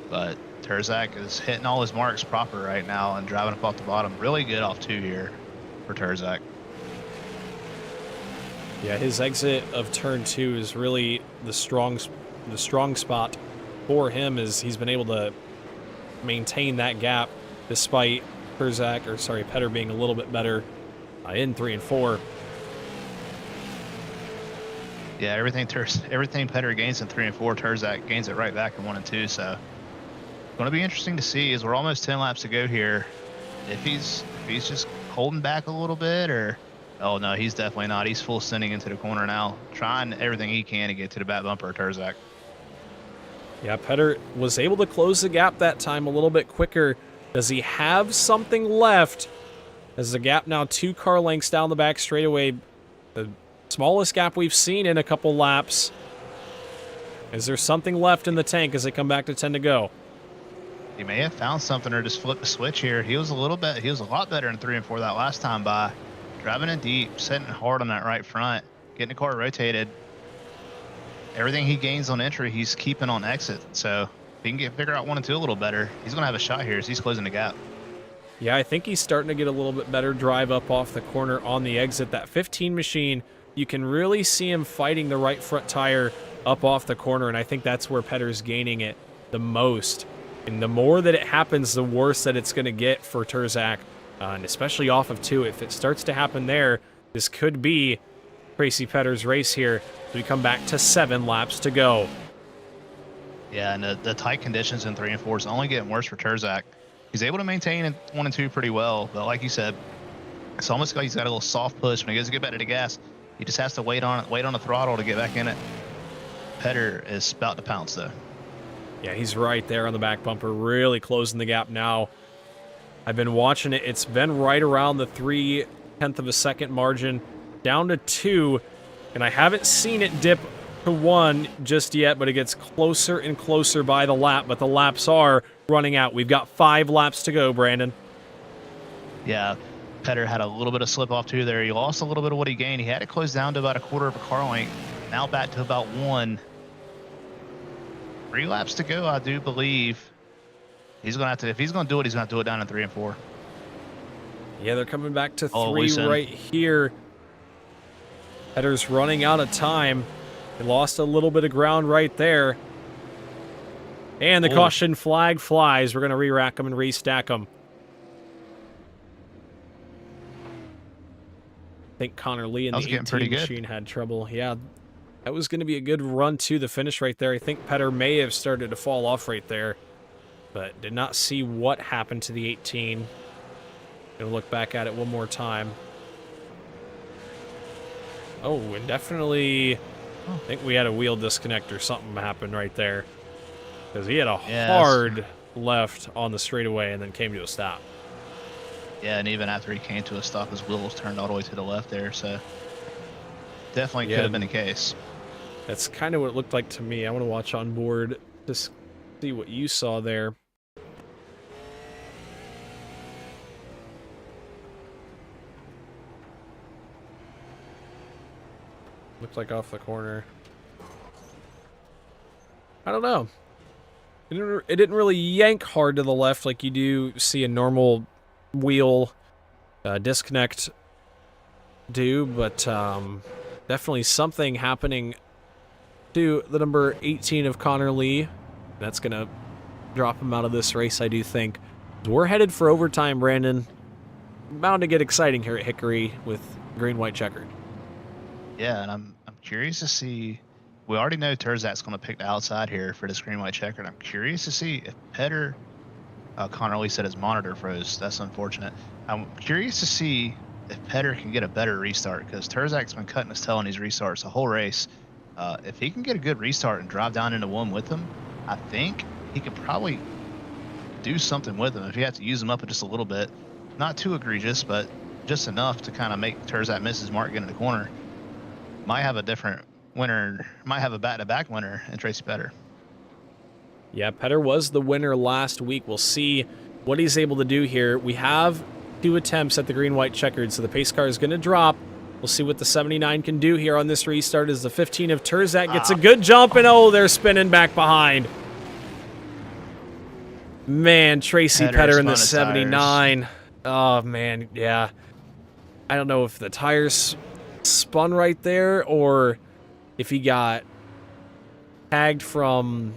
B: But Turzak is hitting all his marks proper right now and driving up off the bottom. Really good off 2 here for Turzak.
A: Yeah, his exit of turn 2 is really the strong spot for him, as he's been able to maintain that gap despite Petter being a little bit better in 3 and 4.
B: Yeah, everything Petter gains in 3 and 4, Turzak gains it right back in 1 and 2. So going to be interesting to see as we're almost 10 laps to go here. If he's just holding back a little bit, or oh no, he's definitely not. He's full sending into the corner now, trying everything he can to get to the back bumper of Turzak.
A: Yeah, Petter was able to close the gap that time a little bit quicker. Does he have something left? As the gap now 2 car lengths down the back straightaway, the smallest gap we've seen in a couple laps. Is there something left in the tank as they come back to 10 to go?
B: He may have found something or just flipped the switch here. He was a lot better in 3 and 4 that last time by. Driving in deep, setting hard on that right front, getting the car rotated. Everything he gains on entry, he's keeping on exit. So if he can figure out 1 and 2 a little better, he's going to have a shot here as he's closing the gap.
A: Yeah, I think he's starting to get a little bit better drive up off the corner on the exit. That 15 machine, you can really see him fighting the right front tire up off the corner, and I think that's where Petter's gaining it the most. And the more that it happens, the worse that it's going to get for Turzak, and especially off of 2. If it starts to happen there, this could be Tracy Petter's race here. We come back to 7 laps to go.
B: Yeah, and the tight conditions in 3 and 4 is only getting worse for Terzak. He's able to maintain in 1 and 2 pretty well, but like you said, it's almost like he's got a little soft push. When he goes to get back to the gas, he just has to wait on the throttle to get back in it. Petter is about to pounce, though.
A: Yeah, he's right there on the back bumper, really closing the gap now. I've been watching it. It's been right around the 0.3 of a second margin, down to 2, and I haven't seen it dip to 1 just yet, but it gets closer and closer by the lap, but the laps are running out. We've got 5 laps to go, Brandon.
B: Yeah, Petter had a little bit of slip off too there. He lost a little bit of what he gained. He had it close down to about 1/4 of a car length. Now back to about 1. 3 laps to go, I do believe. He's gonna have to, if he's gonna do it, he's gonna do it down in 3 and 4.
A: Yeah, they're coming back to 3
B: Listen.
A: right here. Petter's running out of time. He lost a little bit of ground right there. And the caution flag flies. We're going to re-rack them and restack them. I think Connor Lee in the 18 machine had trouble. Yeah, that was going to be a good run to the finish right there. I think Petter may have started to fall off right there, but did not see what happened to the 18. Gonna look back at it one more time. Oh, and definitely, I think we had a wheel disconnect or something happened right there. Because he had a hard left on the straightaway and then came to a stop.
B: Yeah, and even after he came to a stop, his wheel was turned all the way to the left there, so definitely could have been the case.
A: That's kind of what it looked like to me. I want to watch on board to see what you saw there. Looked like off the corner. I don't know. It didn't really yank hard to the left like you do see a normal wheel disconnect do, but definitely something happening to the number 18 of Connor Lee. That's going to drop him out of this race, I do think. We're headed for overtime, Brandon. Bound to get exciting here at Hickory with green-white checkered.
B: Yeah, and I'm curious to see. We already know Terzak's going to pick the outside here for this green-white checkered. I'm curious to see if Petter, Connor Lee said his monitor froze. That's unfortunate. I'm curious to see if Petter can get a better restart, because Terzak's been cutting his tail on these restarts the whole race. If he can get a good restart and drive down into 1 with him, I think he could probably do something with him if he has to use him up just a little bit. Not too egregious, but just enough to kind of make Terzak miss his mark getting in the corner. Might have a different winner, might have a back-to-back winner in Tracy Petter.
A: Yeah, Petter was the winner last week. We'll see what he's able to do here. We have 2 attempts at the green-white checkered, so the pace car is going to drop. We'll see what the 79 can do here on this restart as the 15 of Terzak gets a good jump, and oh, they're spinning back behind. Man, Tracy Petter in the 79. Tires. Oh, man, yeah. I don't know if the tires spun right there or if he got tagged from...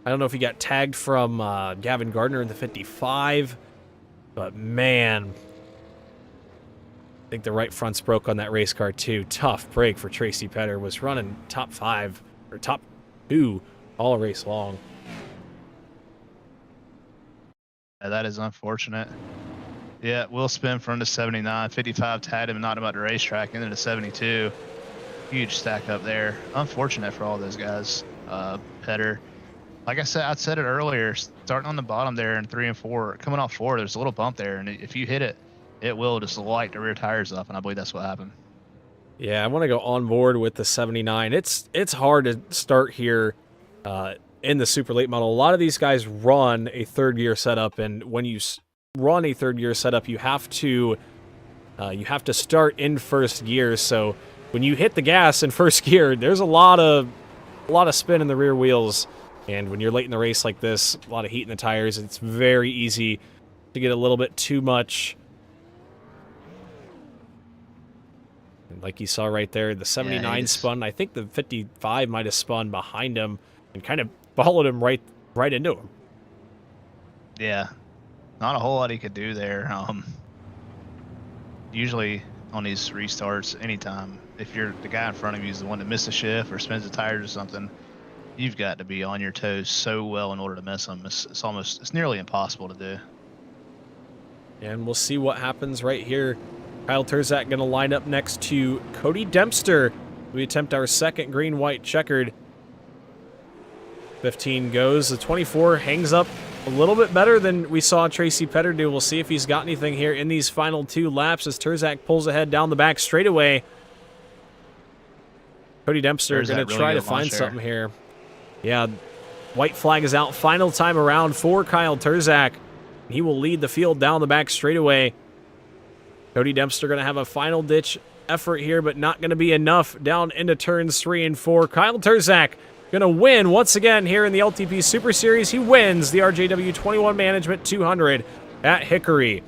A: I don't know if he got tagged from Gavin Gardner in the 55, but man, I think the right front's broke on that race car too. Tough break for Tracy Petter. Was running top 5 or top 2 all race long.
B: Yeah, that is unfortunate. Yeah, we'll spin from the 79. 55 tagged him and knocked him out the racetrack, and then the 72. Huge stack up there. Unfortunate for all those guys. Petter, like I said it earlier, starting on the bottom there in 3 and 4, coming off 4, there's a little bump there, and if you hit it, it will just light the rear tires up, and I believe that's what happened. Yeah,
A: I want to go on board with the 79. It's hard to start here in the super late model. A lot of these guys run a 3rd gear setup, and when you run a 3rd gear setup, you have to start in 1st gear. So when you hit the gas in 1st gear, there's a lot of spin in the rear wheels. And when you're late in the race like this, a lot of heat in the tires, it's very easy to get a little bit too much. And like you saw right there, the 79 spun. I think the 55 might have spun behind him and kind of followed him right into him.
B: Yeah, not a whole lot he could do there. Usually on these restarts anytime. If you're the guy in front of you is the one that missed a shift or spins the tires or something, you've got to be on your toes so well in order to miss them. It's nearly impossible to do.
A: And we'll see what happens right here. Kyle Terzak going to line up next to Cody Dempster. We attempt our second green-white checkered. 15 goes. The 24 hangs up a little bit better than we saw Tracy Petter do. We'll see if he's got anything here in these final 2 laps as Terzak pulls ahead down the back straightaway. Cody Dempster going to try to find something here. Yeah, white flag is out. Final time around for Kyle Terzak. He will lead the field down the back straightaway. Cody Dempster going to have a final ditch effort here, but not going to be enough down into turns 3 and 4. Kyle Terzak going to win once again here in the LTP Super Series. He wins the RJW21 Management 200 at Hickory.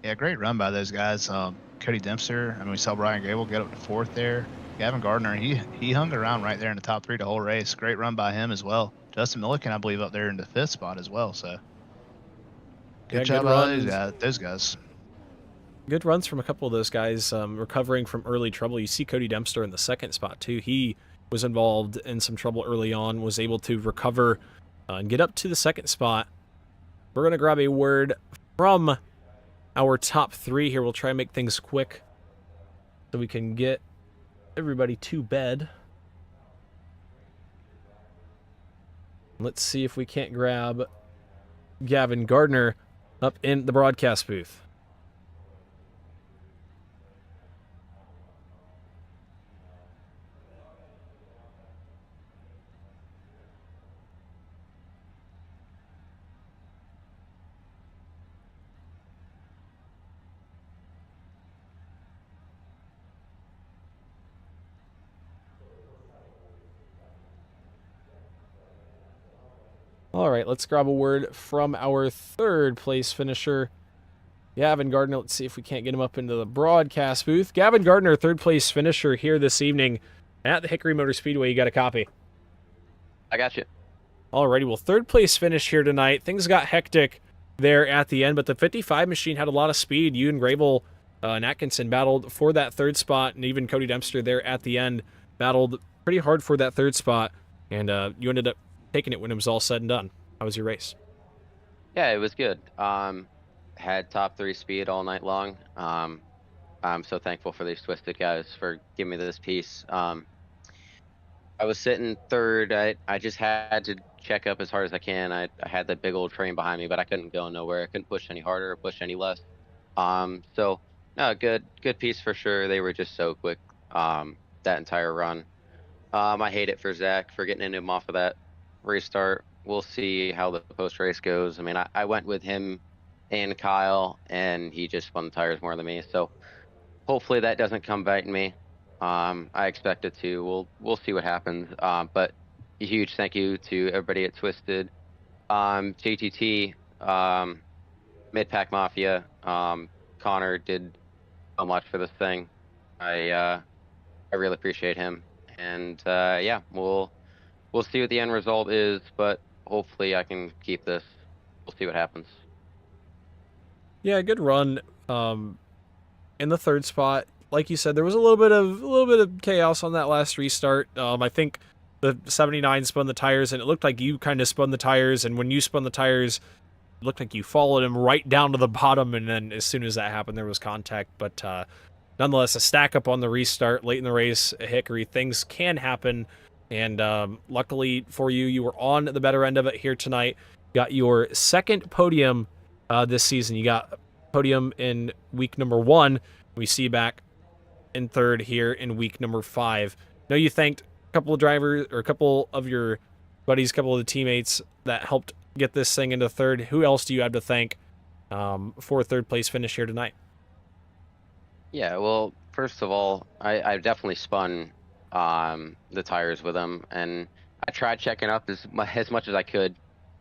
B: Yeah, great run by those guys. Cody Dempster, I mean, we saw Brian Gable get up to 4th there. Gavin Gardner, he hung around right there in the top 3 the whole race. Great run by him as well. Justin Milliken, I believe, up there in the 5th spot as well. So good job by those guys.
A: Good runs from a couple of those guys recovering from early trouble. You see Cody Dempster in the 2nd spot, too. He was involved in some trouble early on, was able to recover and get up to the 2nd spot. We're going to grab a word from our top 3 here. We'll try and make things quick so we can get everybody to bed. Let's see if we can't grab Gavin Gardner up in the broadcast booth. All right, let's grab a word from our 3rd place finisher, Gavin Gardner. Let's see if we can't get him up into the broadcast booth. Gavin Gardner, 3rd place finisher here this evening at the Hickory Motor Speedway. You got a copy?
D: I got you.
A: Alrighty, well, 3rd place finish here tonight. Things got hectic there at the end, but the 55 machine had a lot of speed. You and Grable and Atkinson battled for that 3rd spot, and even Cody Dempster there at the end battled pretty hard for that 3rd spot, and you ended up taking it when it was all said and done. How was your race?
D: Yeah, it was good. Had top 3 speed all night long. I'm so thankful for these Twisted guys for giving me this piece. I was sitting 3rd. I just had to check up as hard as I can. I had that big old train behind me, but I couldn't go nowhere. I couldn't push any harder or push any less. So no, good piece for sure. They were just so quick that entire run. I hate it for Zach for getting him off of that restart. We'll see how the post race goes. I mean, I went with him and Kyle, and he just spun the tires more than me. So hopefully that doesn't come biting me. I expect it to. We'll see what happens. But a huge thank you to everybody at Twisted, JTT, Mid-Pack Mafia. Connor did so much for this thing. I really appreciate him. And yeah, we'll see what the end result is, but hopefully I can keep this. We'll see what happens.
A: Yeah, good run. In the 3rd spot, like you said, there was a little bit of chaos on that last restart. I think the 79 spun the tires, and it looked like you kind of spun the tires. And when you spun the tires, it looked like you followed him right down to the bottom. And then as soon as that happened, there was contact. But nonetheless, a stack up on the restart late in the race at Hickory. Things can happen. And luckily for you, you were on the better end of it here tonight. Got your 2nd podium this season. You got a podium in week number 1. We see you back in 3rd here in week number 5. Now you thanked a couple of drivers or a couple of your buddies, a couple of the teammates that helped get this thing into 3rd. Who else do you have to thank for a 3rd place finish here tonight?
D: Yeah, well, first of all, I definitely spun the tires with them, and I tried checking up as much as I could.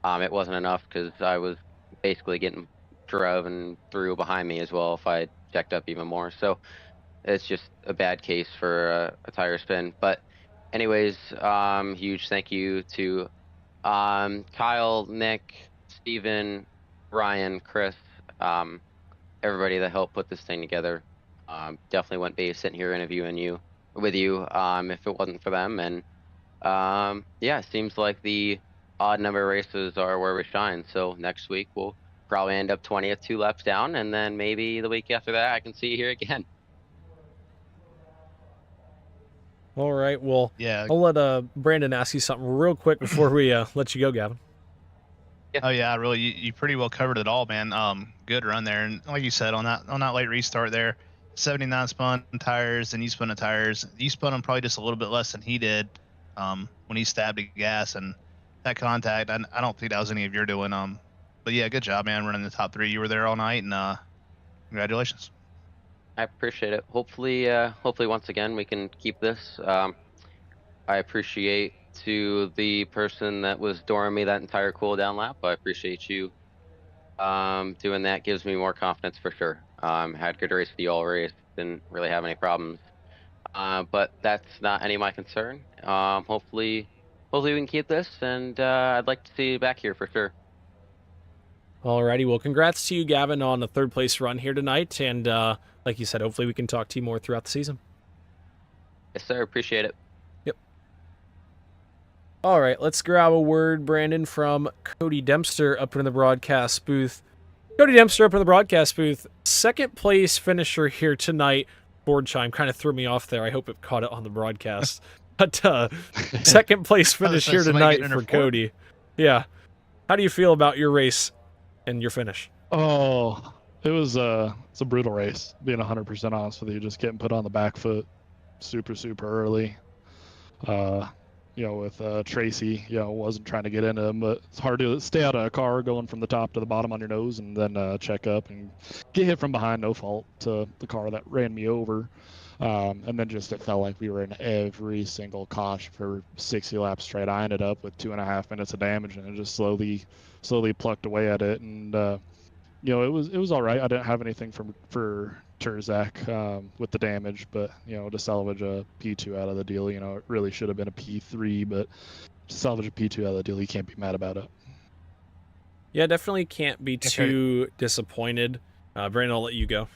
D: It wasn't enough because I was basically getting driven through behind me as well if I checked up even more. So it's just a bad case for a tire spin. But anyways, huge thank you to Kyle, Nick, Steven, Ryan, Chris. everybody that helped put this thing together. Definitely wouldn't be sitting here interviewing with you if it wasn't for them. And yeah, it seems like the odd number of races are where we shine. So next week we'll probably end up 20th, 2 laps down, and then maybe the week after that I can see you here again.
A: All right, well,
B: Yeah.
A: I'll let Brandon ask you something real quick before we let you go, Gavin.
B: Oh yeah, really, you pretty well covered it all, man. Good run there, and like you said, on that late restart there, 79 spun tires, and you spun the tires. You spun them probably just a little bit less than he did, when he stabbed the gas and that contact. I don't think that was any of your doing. But yeah, good job, man, running the top 3. You were there all night, and congratulations.
D: I appreciate it. Hopefully once again we can keep this. I appreciate to the person that was during me that entire cooldown lap. I appreciate you doing that. Gives me more confidence for sure. Had good race for the all race, didn't really have any problems. But that's not any of my concern. Hopefully we can keep this, and I'd like to see you back here for sure.
A: Alrighty, well, congrats to you, Gavin, on a 3rd place run here tonight, and like you said, hopefully we can talk to you more throughout the season.
D: Yes, sir. Appreciate it.
A: Yep. All right, let's grab a word, Brandon, from Cody Dempster up in the broadcast booth. Cody Dempster up in the broadcast booth, 2nd place finisher here tonight. Board chime kind of threw me off there. I hope it caught it on the broadcast. But 2nd place finish here tonight for Cody. Yeah. How do you feel about your race and your finish?
E: Oh, it's a brutal race, being 100% honest with you. Just getting put on the back foot super early. With Tracy, wasn't trying to get into him, but it's hard to stay out of a car going from the top to the bottom on your nose and then check up and get hit from behind, no fault to the car that ran me over. And then just it felt like we were in every single caution for 60 laps straight. I ended up with 2.5 minutes of damage, and it just slowly plucked away at it. And it was all right. I didn't have anything for Terzak with the damage, but to salvage a P2 out of the deal, it really should have been a P3, but to salvage a P2 out of the deal, you can't be mad about it.
A: Yeah, definitely can't be too disappointed. Brandon, I'll let you go.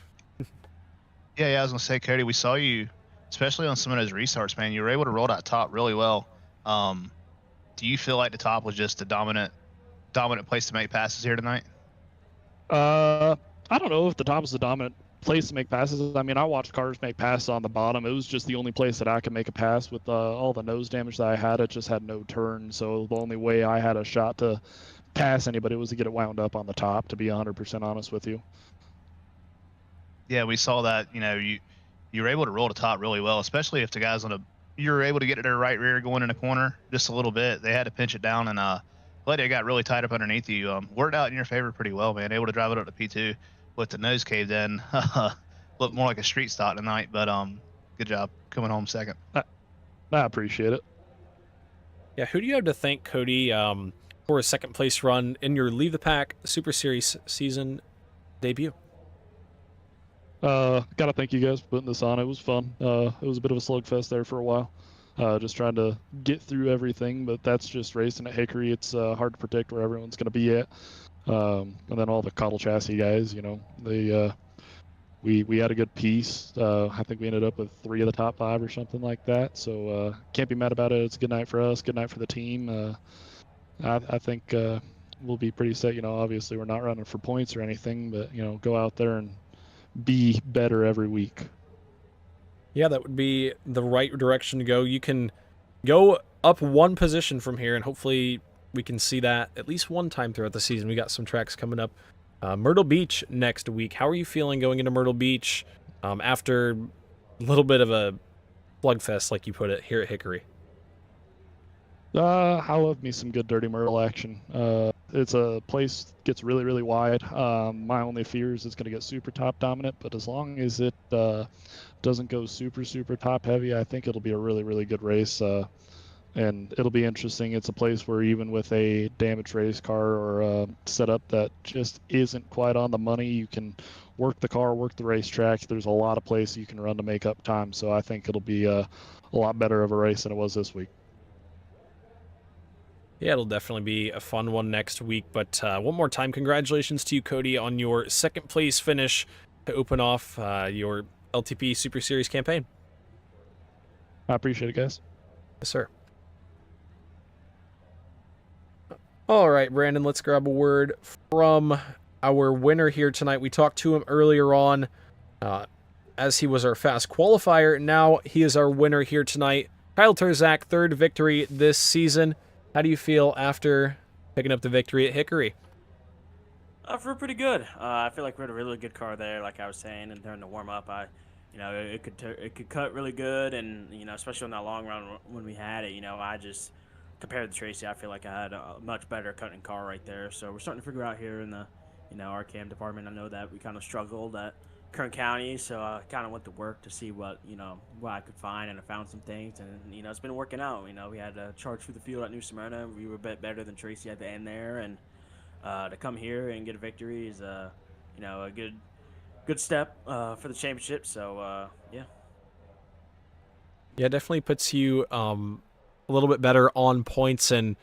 B: Yeah, I was gonna say, Cody, we saw you, especially on some of those restarts, man. You were able to roll that top really well. Do you feel like the top was just a dominant place to make passes here tonight?
E: I don't know if the top was the dominant place to make passes. I mean, I watched cars make passes on the bottom. It was just the only place that I could make a pass with all the nose damage that I had. It just had no turn, so the only way I had a shot to pass anybody was to get it wound up on the top, to be 100% honest with you.
B: Yeah, we saw that. You were able to roll the top really well, especially if the guys you were able to get to their right rear going in the corner just a little bit. They had to pinch it down, and Lydia got really tight up underneath you. Worked out in your favor pretty well, man. Able to drive it up to P2 with the nose caved in. Looked more like a street stock tonight, but good job coming home second.
E: I appreciate it.
A: Yeah, who do you have to thank, Cody, for a 2nd place run in your Leave the Pack Super Series season debut?
E: Gotta thank you guys for putting this on. It was fun. It was a bit of a slugfest there for a while. Just trying to get through everything, but that's just racing at Hickory. It's hard to predict where everyone's going to be at. And then all the Cottle Chassis guys, we had a good piece. I think we ended up with 3 of the top 5 or something like that. So can't be mad about it. It's a good night for us. Good night for the team. I think we'll be pretty set. Obviously we're not running for points or anything, but go out there and be better every week.
A: Yeah, that would be the right direction to go. You can go up 1 position from here, and hopefully we can see that at least one time throughout the season. We got some tracks coming up. Myrtle Beach next week. How are you feeling going into Myrtle Beach after a little bit of a slugfest, like you put it, here at Hickory?
E: I love me some good Dirty Myrtle action. It's a place gets really wide. My only fear is it's going to get super top dominant, but as long as it doesn't go super top heavy, I think it'll be a really good race. And it'll be interesting. It's a place where even with a damaged race car or a setup that just isn't quite on the money, you can work the car, work the racetrack. There's a lot of places you can run to make up time. So I think it'll be a lot better of a race than it was this week.
A: Yeah, it'll definitely be a fun one next week. But one more time, congratulations to you, Cody, on your second place finish to open off your LTP Super Series campaign.
E: I appreciate it, guys.
A: Yes, sir. All right, Brandon, let's grab a word from our winner here tonight. We talked to him earlier on as he was our fast qualifier. Now he is our winner here tonight. Kyle Terzak, third victory this season. How do you feel after picking up the victory at Hickory?
C: I feel pretty good. I feel like we had a really good car there, like I was saying, and during the warm up, it could cut really good, and especially on that long run when we had it, I just compared to Tracy, I feel like I had a much better cutting car right there. So we're starting to figure out here in the our cam department. I know that we kind of struggled at Kern County, so I kind of went to work to see what I could find, and I found some things, and it's been working out. We had a charge through the field at New Smyrna. We were a bit better than Tracy at the end there, and to come here and get a victory is a good step for the championship. So yeah.
A: Yeah, definitely puts you a little bit better on points, and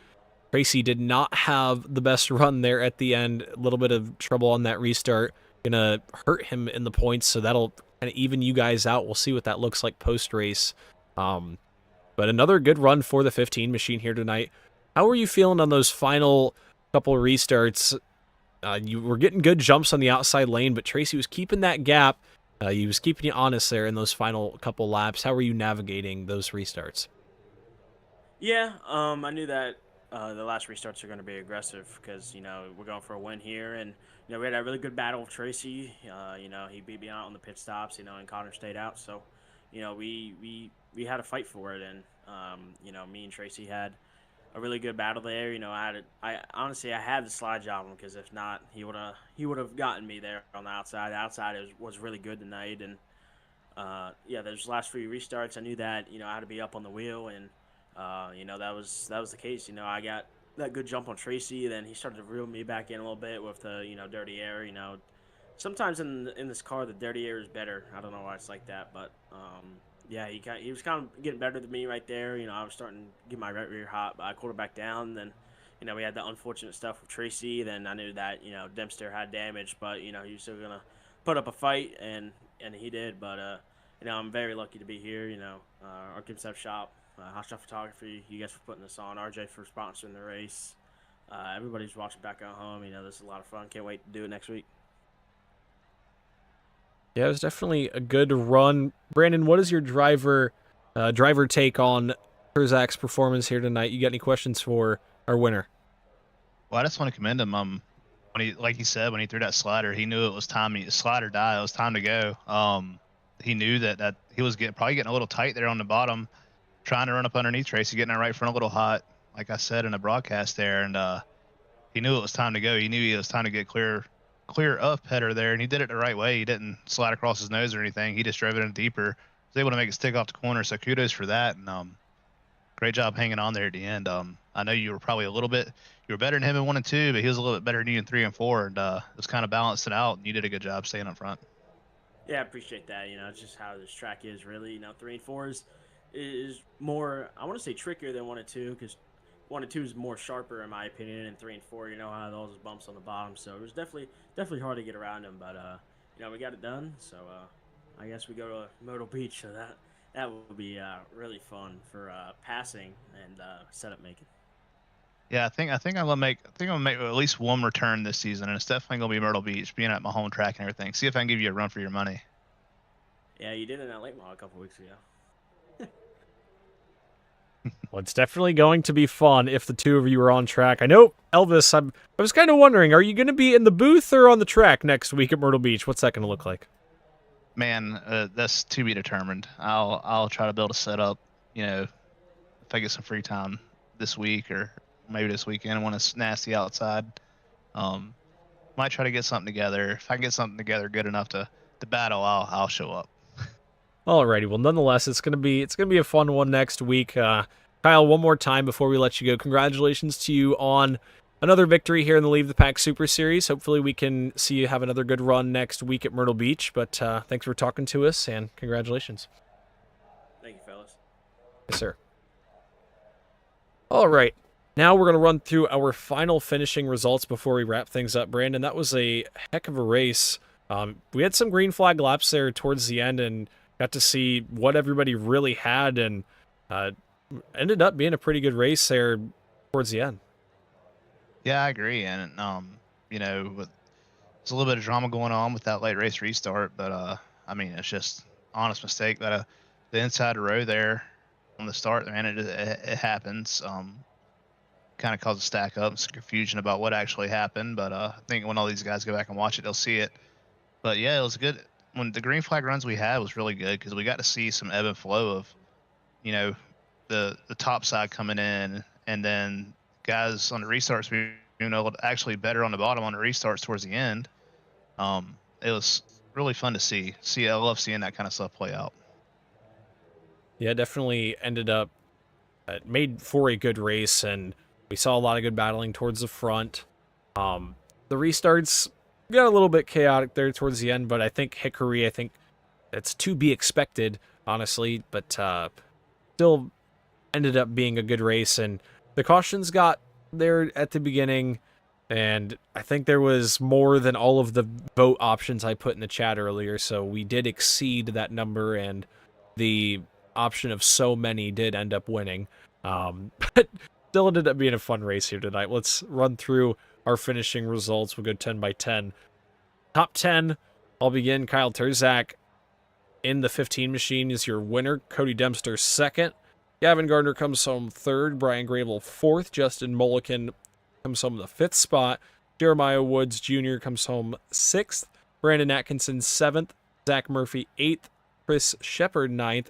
A: Tracy did not have the best run there at the end. A little bit of trouble on that restart. Gonna hurt him in the points, so that'll kind of even you guys out. We'll see what that looks like post-race. But another good run for the 15 machine here tonight. How were you feeling on those final couple restarts? You were getting good jumps on the outside lane, but Tracy was keeping that gap. He was keeping you honest there in those final couple laps. How were you navigating those restarts?
C: Yeah, I knew that the last restarts are going to be aggressive because we're going for a win here, and we had a really good battle with Tracy. He beat me out on the pit stops, and Connor stayed out, so we had a fight for it, and me and Tracy had a really good battle there. I honestly had the slide job him because if not, he would have gotten me there on the outside. The outside was really good tonight, and those last few restarts, I knew that I had to be up on the wheel, and that was the case. I got that good jump on Tracy, then he started to reel me back in a little bit with the dirty air. Sometimes in this car the dirty air is better. I don't know why it's like that, but he was kind of getting better than me right there. I was starting to get my right rear hot, but I cooled it back down. Then we had the unfortunate stuff with Tracy. Then I knew that Dempster had damage, but he was still gonna put up a fight, and he did. But I'm very lucky to be here. Our Concept Shop, Hot Shot Photography, you guys for putting this on. RJ for sponsoring the race. Everybody's watching back at home. This is a lot of fun. Can't wait to do it next week.
A: Yeah, it was definitely a good run. Brandon, what is your driver take on Terzak's performance here tonight? You got any questions for our winner?
B: Well, I just want to commend him. When he, like he said, when he threw that slider, he knew it was time. Slide or die. It was time to go. He knew that he was probably getting a little tight there on the bottom, trying to run up underneath Tracy, getting that right front a little hot, like I said in the broadcast there, and he knew it was time to go. He knew it was time to get clear up header there, and he did it the right way. He didn't slide across his nose or anything. He just drove it in deeper. Was able to make it stick off the corner, so kudos for that. And great job hanging on there at the end. I know you were probably you were better than him in 1 and 2, but he was a little bit better than you in 3 and 4, and it was kind of balanced it out, and you did a good job staying up front.
C: Yeah, I appreciate that. It's just how this track is really. 3 and 4 is more, I want to say, trickier than 1 and 2, because 1 and 2 is more sharper in my opinion, and 3 and 4, how those bumps on the bottom. So it was definitely hard to get around them, but we got it done. So I guess we go to Myrtle Beach, so that will be really fun for passing and setup making.
B: Yeah, I think I'm gonna make at least one return this season, and it's definitely gonna be Myrtle Beach, being at my home track and everything. See if I can give you a run for your money.
C: Yeah, you did in that late model a couple weeks ago.
A: Well, it's definitely going to be fun if the two of you are on track. I know, Elvis, I was kind of wondering, are you going to be in the booth or on the track next week at Myrtle Beach? What's that going to look like?
B: Man, that's to be determined. I'll try to build a setup, if I get some free time this week or maybe this weekend when it's nasty outside. Might try to get something together. If I can get something together good enough to battle, I'll show up.
A: Alrighty, well, nonetheless, it's gonna be a fun one next week. Kyle, one more time before we let you go, congratulations to you on another victory here in the Leave the Pack Super Series. Hopefully we can see you have another good run next week at Myrtle Beach, but thanks for talking to us, and congratulations.
C: Thank you, fellas.
A: Yes, sir. All right. Now we're going to run through our final finishing results before we wrap things up. Brandon, that was a heck of a race. We had some green flag laps there towards the end and got to see what everybody really had, and ended up being a pretty good race there towards the end.
B: Yeah, I agree. And you know, there's a little bit of drama going on with that late race restart, but I mean, it's just honest mistake that the inside row there on the start, man, it happens. Kind of caused a stack up, some confusion about what actually happened. But I think when all these guys go back and watch it, they'll see it. But yeah, it was good. When the green flag runs we had was really good because we got to see some ebb and flow of, you know, the top side coming in, and then guys on the restarts actually better on the bottom on the restarts towards the end. It was really fun to see. I love seeing that kind of stuff play out.
A: Yeah, definitely ended up made for a good race, and we saw a lot of good battling towards the front. The restarts got a little bit chaotic there towards the end, but I think Hickory, it's to be expected, honestly, but still ended up being a good race, and the cautions got there at the beginning, and I think there was more than all of the vote options I put in the chat earlier, so we did exceed that number, and the option of so many did end up winning. But still ended up being a fun race here tonight. Let's run through our finishing results. We'll go 10 by 10. Top 10, I'll begin. Kyle Terzak in the 15 machine is your winner. Cody Dempster second. Gavin Gardner comes home third. Brian Grable fourth. Justin Mulliken comes home in the fifth spot. Jeremiah Woods Jr. comes home sixth. Brandon Atkinson seventh. Zach Murphy eighth. Chris Shepard ninth.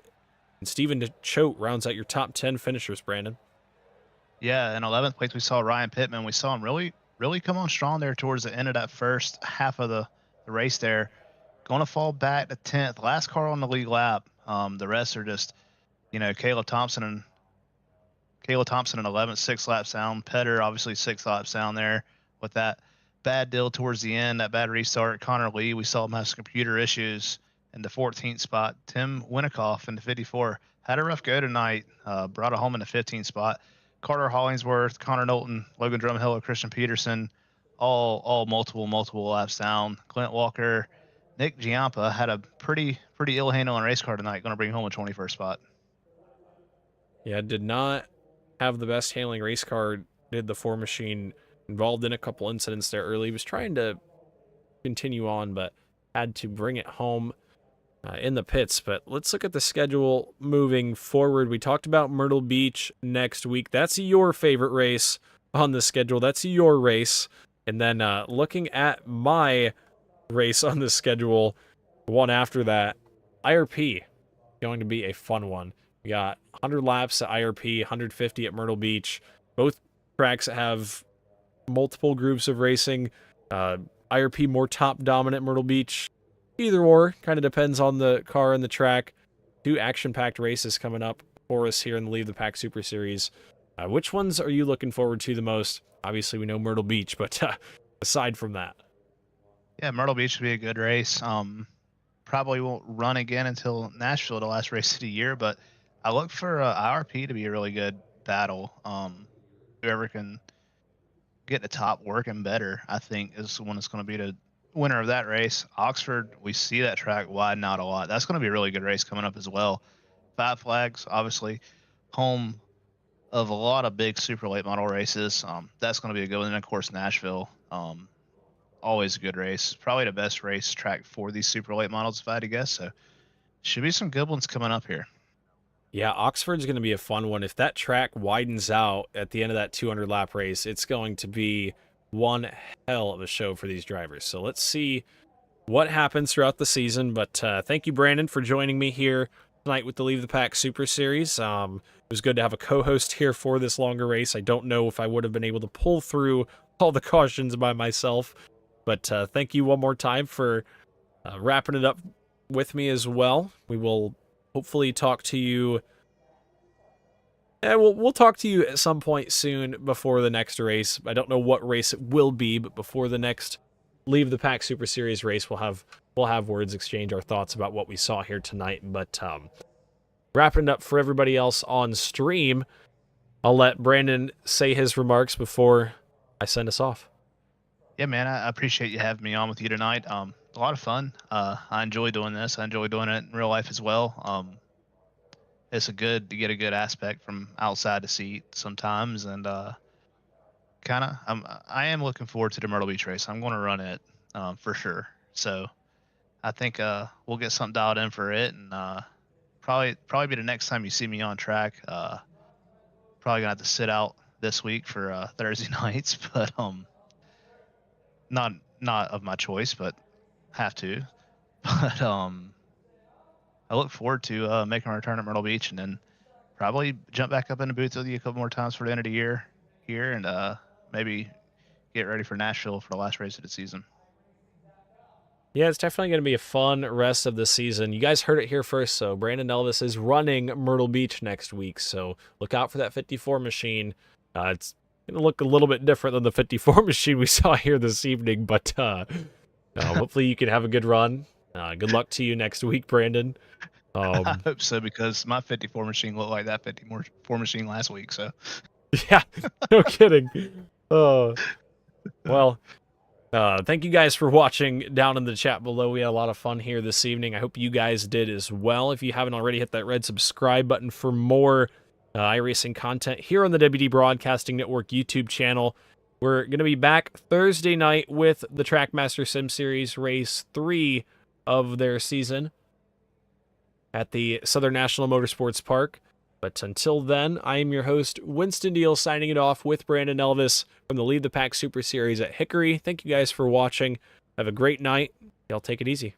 A: And Steven DeChote rounds out your top 10 finishers, Brandon.
B: Yeah, in 11th place we saw Ryan Pittman. We saw him really come on strong there towards the end of that first half of the race there. Going to fall back to 10th. Last car on the lead lap. The rest are just, you know, Caleb Thompson in 11th, 6 laps down. Petter obviously 6 laps down there with that bad deal towards the end, that bad restart. Connor Lee, we saw him have some computer issues in the 14th spot. Tim Winikoff in the 54 had a rough go tonight. Brought it home in the 15th spot. Carter Hollingsworth, Connor Knowlton, Logan Drumhill, Christian Peterson, all multiple laps down. Clint Walker, Nick Giampa had a pretty ill handle on race car tonight. Going to bring home a 21st spot.
A: Yeah, did not have the best handling race car. Did the 4 machine, involved in a couple incidents there early. He was trying to continue on, but had to bring it home in the pits. But let's look at the schedule moving forward. We talked about Myrtle Beach next week. That's your favorite race on the schedule. That's your race. And then looking at my race on the schedule, one after that, IRP, going to be a fun one. We got 100 laps at IRP, 150 at Myrtle Beach. Both tracks have multiple groups of racing. IRP more top dominant, Myrtle Beach either or, kind of depends on the car and the track. 2 action-packed races coming up for us here in the Leave the Pack Super Series. Which ones are you looking forward to the most? Obviously, we know Myrtle Beach, but aside from that.
B: Yeah, Myrtle Beach would be a good race. Probably won't run again until Nashville, the last race of the year, but I look for IRP to be a really good battle. Whoever can get the top working better, I think, is the one that's going to be the winner of that race. Oxford, we see that track widen out a lot. That's going to be a really good race coming up as well. 5 Flags, obviously, home of a lot of big super late model races. That's going to be a good one. And of course, Nashville, always a good race. Probably the best race track for these super late models, if I had to guess. So should be some good ones coming up here.
A: Yeah, Oxford's going to be a fun one. If that track widens out at the end of that 200 lap race, it's going to be one hell of a show for these drivers. So let's see what happens throughout the season. But thank you, Brandon, for joining me here tonight with the Leave the Pack Super Series. It was good to have a co-host here for this longer race. I don't know if I would have been able to pull through all the cautions by myself. But thank you one more time for wrapping it up with me as well. We will hopefully talk to you. We'll talk to you at some point soon before the next race. I don't know what race it will be, but before the next Leave the Pack Super Series race, we'll have words, exchange our thoughts about what we saw here tonight. But wrapping it up for everybody else on stream, I'll let Brandon say his remarks before I send us off.
B: Yeah, man, I appreciate you having me on with you tonight. A lot of fun. I enjoy doing this. I enjoy doing it in real life as well. It's a good to get a good aspect from outside the seat sometimes, and I am looking forward to the Myrtle Beach race. I'm going to run it for sure. So I think we'll get something dialed in for it, and probably be the next time you see me on track. Probably gonna have to sit out this week for Thursday nights, but not of my choice, but have to. But I look forward to making a return at Myrtle Beach, and then probably jump back up in the booth with you a couple more times for the end of the year here, and maybe get ready for Nashville for the last race of the season.
A: Yeah, it's definitely going to be a fun rest of the season. You guys heard it here first, so Brandon Elvis is running Myrtle Beach next week, so look out for that 54 machine. It's going to look a little bit different than the 54 machine we saw here this evening, but hopefully you can have a good run. Good luck to you next week, Brandon.
B: I hope so, because my 54 machine looked like that 54 machine last week, so.
A: Yeah, no kidding. Well, thank you guys for watching down in the chat below. We had a lot of fun here this evening. I hope you guys did as well. If you haven't already, hit that red subscribe button for more iRacing content here on the WD Broadcasting Network YouTube channel. We're going to be back Thursday night with the Trackmaster Sim Series Race 3 of their season at the Southern National Motorsports Park. But until then, I am your host, Winston Deal, signing it off with Brandon Elvis from the Lead the Pack Super Series at Hickory. Thank you guys for watching. Have a great night. Y'all take it easy.